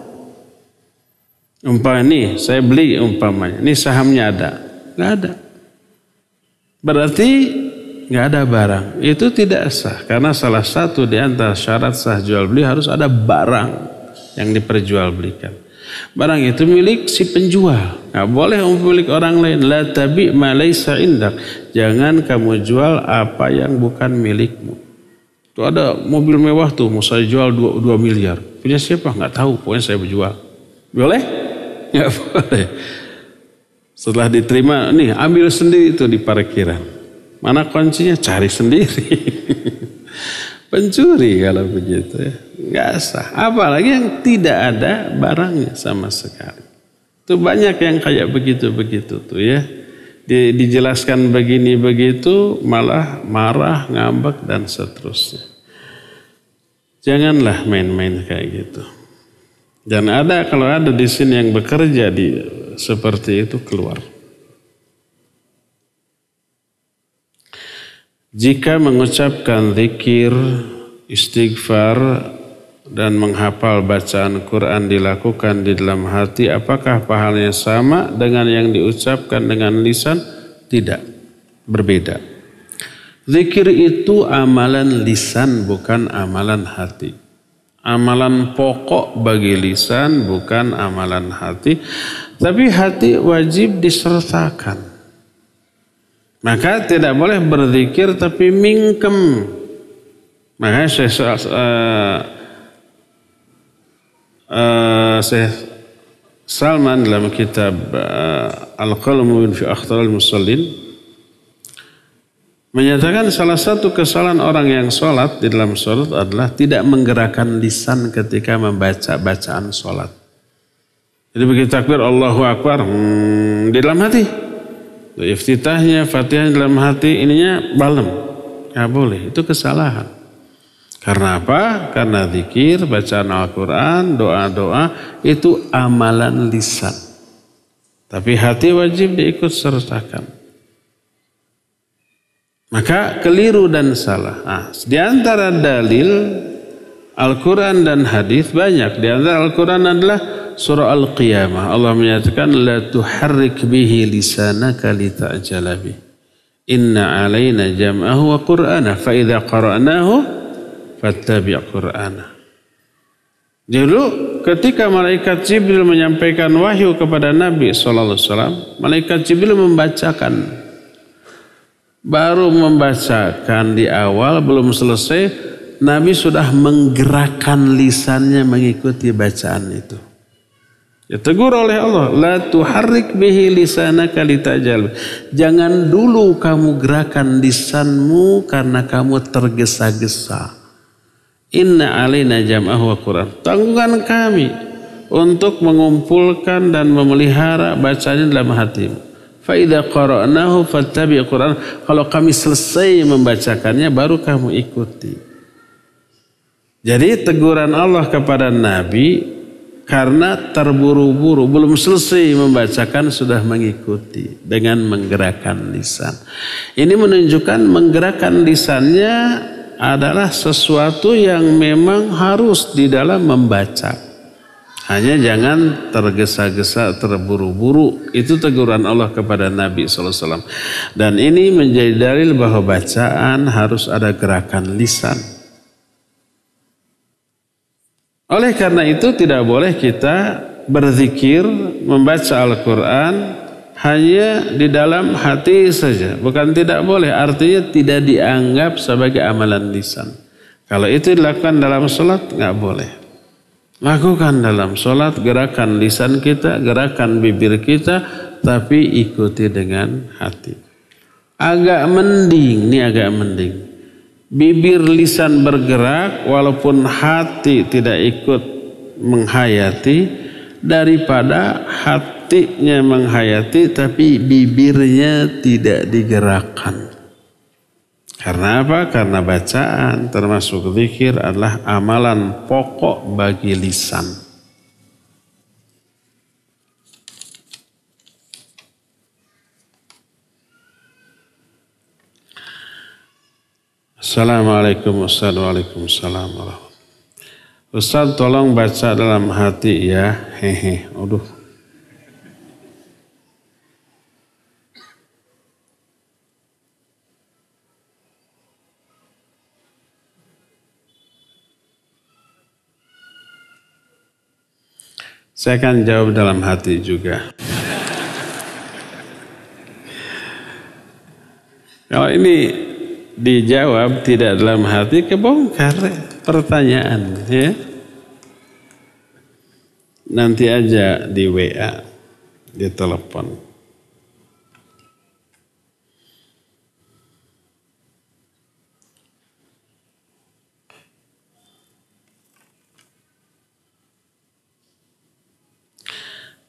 Umpamanya saya beli umpamanya. Ini sahamnya ada. Nggak ada. Berarti nggak ada barang, itu tidak sah. Karena salah satu di antara syarat sah jual beli harus ada barang yang diperjualbelikan. Barang itu milik si penjual, nggak boleh milik orang lain. La tabi ma laysa indak. Jangan kamu jual apa yang bukan milikmu. Tuh ada mobil mewah tuh, mau saya jual 2 miliar. Punya siapa? Nggak tahu, pokoknya saya berjual. Boleh? Nggak boleh. Setelah diterima, nih ambil sendiri itu di parkiran. Mana kuncinya? Cari sendiri. Pencuri kalau begitu ya. Nggak sah. Apalagi yang tidak ada barangnya sama sekali. Itu banyak yang kayak begitu-begitu tuh ya. Dijelaskan begini begitu malah marah, ngambek dan seterusnya. Janganlah main-main kayak gitu. Dan kalau ada di sini yang bekerja seperti itu, keluar. Jika mengucapkan zikir, istighfar dan menghafal bacaan Quran dilakukan di dalam hati, apakah pahalanya sama dengan yang diucapkan dengan lisan? Tidak, berbeda. Zikir itu amalan lisan, bukan amalan hati. Amalan pokok bagi lisan, bukan amalan hati. Tapi hati wajib disertakan. Maka tidak boleh berzikir tapi mingkem. Makanya Syekh Salman dalam kitab Al-Qalmu fi Akhtaril Musallin menyatakan salah satu kesalahan orang yang sholat di dalam sholat adalah tidak menggerakkan lisan ketika membaca bacaan sholat. Jadi begitu takbir Allahu Akbar di dalam hati. Iftitahnya, Fatihah dalam hati, ininya balem. Nggak boleh, itu kesalahan. Karena apa? Karena zikir, bacaan Al-Quran, doa-doa itu amalan lisan. Tapi hati wajib diikut sertakan. Maka keliru dan salah. Di antara dalil Al-Quran dan hadis banyak. Di antara Al-Quran adalah surah Al-Qiyamah. Allah menyatakan la tuharrik bihi lisanaka lita'jala bih. Inna alaina jam'ahu wa qur'ana fa idza qara'nahu fattabi' qur'ana. Dulu ketika malaikat Jibril menyampaikan wahyu kepada Nabi sallallahu alaihi wasallam, malaikat Jibril membacakan. Baru membacakan di awal, belum selesai, Nabi sudah menggerakkan lisannya mengikuti bacaan itu. Ditegur oleh Allah, la tuharrik bihi lisanaka litajal. Jangan dulu kamu gerakan lisanmu karena kamu tergesa-gesa. Inna alaina jam'ahu wa Qur'an. Tanggungan kami untuk mengumpulkan dan memelihara bacanya dalam hatimu. Fa idza qara'nahu fattabi' Qur'an. Kalau kami selesai membacakannya baru kamu ikuti. Jadi teguran Allah kepada Nabi karena terburu-buru, belum selesai membacakan sudah mengikuti dengan menggerakkan lisan. Ini menunjukkan menggerakkan lisannya adalah sesuatu yang memang harus di dalam membaca. Hanya jangan tergesa-gesa, terburu-buru. Itu teguran Allah kepada Nabi SAW. Dan ini menjadi dalil bahwa bacaan harus ada gerakan lisan. Oleh karena itu tidak boleh kita berzikir, membaca Al-Quran hanya di dalam hati saja. Bukan tidak boleh, artinya tidak dianggap sebagai amalan lisan. Kalau itu dilakukan dalam sholat, nggak boleh. Lakukan dalam sholat, gerakan lisan kita, gerakan bibir kita, tapi ikuti dengan hati. Agak mending, ini agak mending. Bibir lisan bergerak walaupun hati tidak ikut menghayati, daripada hatinya menghayati tapi bibirnya tidak digerakkan. Karena apa? Karena bacaan termasuk zikir adalah amalan pokok bagi lisan. Assalamualaikum Waalaikumsalam warahmatullahi. Ustaz tolong baca dalam hati ya. Hehe. Aduh. Saya akan jawab dalam hati juga. Kalau ini dijawab tidak dalam hati, kebongkar pertanyaan ya. Nanti aja di WA, di telepon.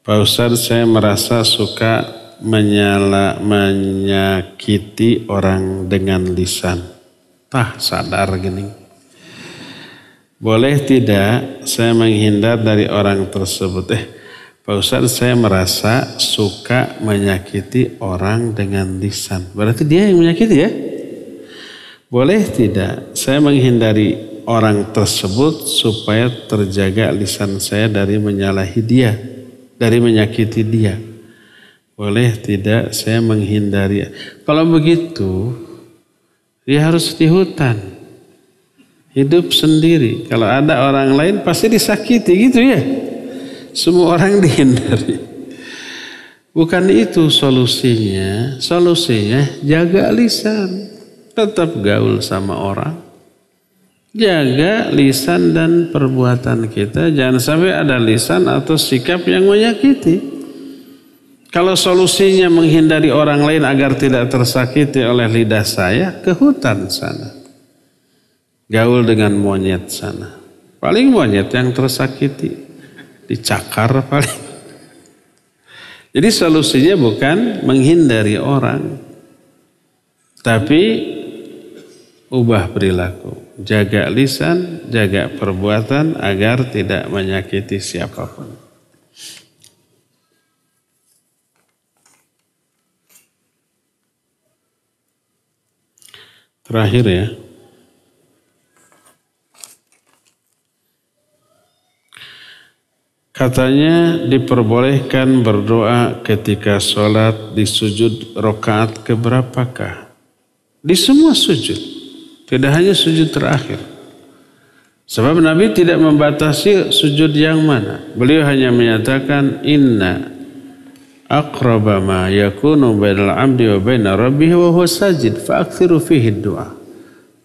Pak Ustadz, saya merasa suka menyakiti orang dengan lisan. Sadar gini. Boleh tidak saya menghindar dari orang tersebut? Pak Ustadz, saya merasa suka menyakiti orang dengan lisan. Berarti dia yang menyakiti ya? Boleh tidak saya menghindari orang tersebut supaya terjaga lisan saya dari menyalahi dia, dari menyakiti dia? Boleh tidak saya menghindari? Kalau begitu, dia harus di hutan, hidup sendiri. Kalau ada orang lain pasti disakiti gitu ya. Semua orang dihindari. Bukan itu solusinya. Solusinya jaga lisan. Tetap gaul sama orang. Jaga lisan dan perbuatan kita. Jangan sampai ada lisan atau sikap yang menyakiti. Kalau solusinya menghindari orang lain agar tidak tersakiti oleh lidah saya, ke hutan sana. Gaul dengan monyet sana. Paling monyet yang tersakiti. Dicakar paling. Jadi solusinya bukan menghindari orang. Tapi ubah perilaku. Jaga lisan, jaga perbuatan agar tidak menyakiti siapapun. Terakhir ya. Katanya diperbolehkan berdoa ketika sholat di sujud rakaat keberapakah? Di semua sujud. Tidak hanya sujud terakhir. Sebab Nabi tidak membatasi sujud yang mana. Beliau hanya menyatakan inna aqraba ma yakunu bainal abdi wa baina rabbih wa huwa sajid fa'akthiru fihi du'a.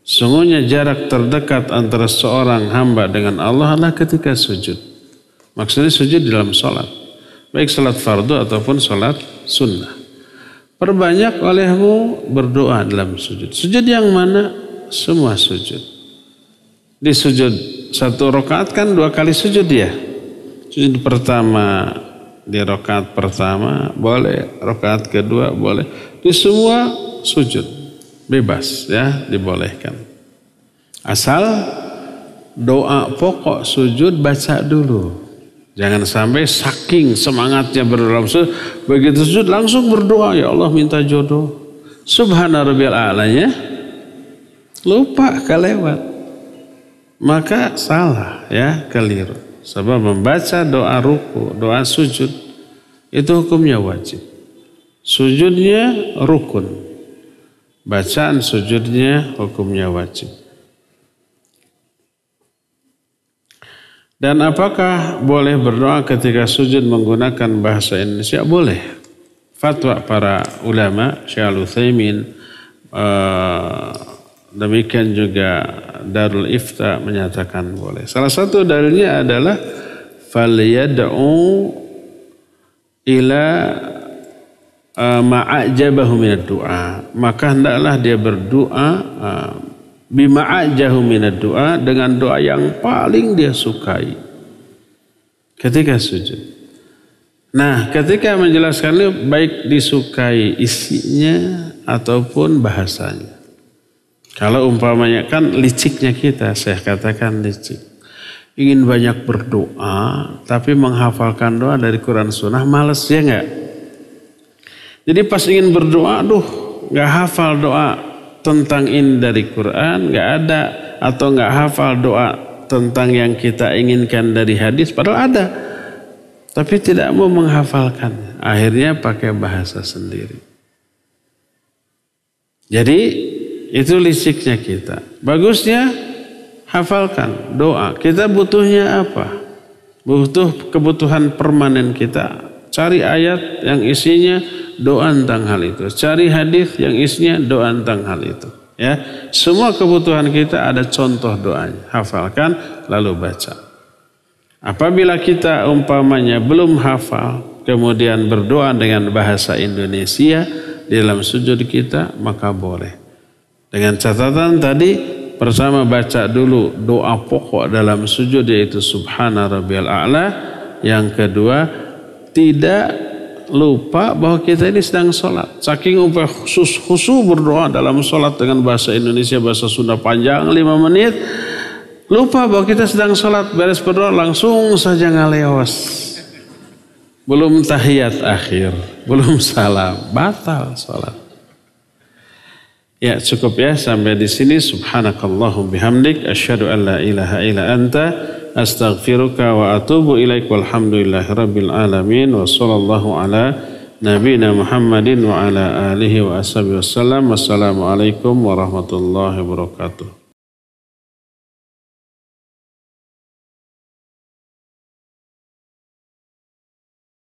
Sungguhnya jarak terdekat antara seorang hamba dengan Allah adalah ketika sujud. Maksudnya sujud di dalam sholat. Baik sholat fardu ataupun sholat sunnah. Perbanyak olehmu berdoa dalam sujud. Sujud yang mana? Semua sujud. Di sujud satu rakaat kan 2 kali sujud ya. Sujud pertama di rakaat pertama boleh. Rakaat kedua boleh. Di semua sujud. Bebas ya, dibolehkan. Asal doa pokok sujud baca dulu. Jangan sampai saking semangatnya berdoa sujud, begitu sujud langsung berdoa, ya Allah minta jodoh. Subhana rabbiyal a'lanya lupa kelewat. Maka salah ya, keliru. Sebab membaca doa ruku, doa sujud itu hukumnya wajib. Sujudnya rukun. Bacaan sujudnya hukumnya wajib. Dan apakah boleh berdoa ketika sujud menggunakan bahasa Indonesia? Boleh. Fatwa para ulama, Syekh Al-Utsaimin, demikian juga Darul Ifta menyatakan boleh. Salah satu dalilnya adalah falyad'u ila ma'ajabahu minad du'a. Maka hendaklah dia berdoa bima'ajahu minad du'a, dengan doa yang paling dia sukai ketika sujud. Nah, ketika menjelaskan ini baik disukai isinya ataupun bahasanya. Kalau umpamanya kan liciknya kita, saya katakan licik. Ingin banyak berdoa tapi menghafalkan doa dari Quran Sunnah males ya enggak? Jadi pas ingin berdoa, enggak hafal doa tentang ini dari Quran, nggak ada, atau nggak hafal doa tentang yang kita inginkan dari hadis, padahal ada, tapi tidak mau menghafalkan. Akhirnya pakai bahasa sendiri. Jadi itu lisiknya kita. Bagusnya hafalkan doa. Kita butuhnya apa? Butuh kebutuhan permanen kita. Cari ayat yang isinya doa tentang hal itu. Cari hadis yang isinya doa tentang hal itu. Ya, semua kebutuhan kita ada contoh doanya. Hafalkan lalu baca. Apabila kita umpamanya belum hafal, kemudian berdoa dengan bahasa Indonesia di dalam sujud kita, maka boleh. Dengan catatan tadi, pertama baca dulu doa pokok dalam sujud yaitu Subhana rabbiyal a'la. Yang kedua, tidak lupa bahwa kita ini sedang sholat. Saking upaya khusyuk berdoa dalam sholat dengan bahasa Indonesia, bahasa Sunda panjang 5 menit. Lupa bahwa kita sedang sholat, beres berdoa langsung saja ngaleos. Belum tahiyat akhir, belum salam, batal sholat. Ya cukup ya sampai di sini. Subhanakallahum bihamdik asyhadu an la ilaha illa anta astaghfiruka wa atubu ilaik walhamdulillahi rabbil alamin wa sallallahu ala nabiyina Muhammadin wa ala alihi wa ashabihi wasallam. Wassalamualaikum warahmatullahi wabarakatuh.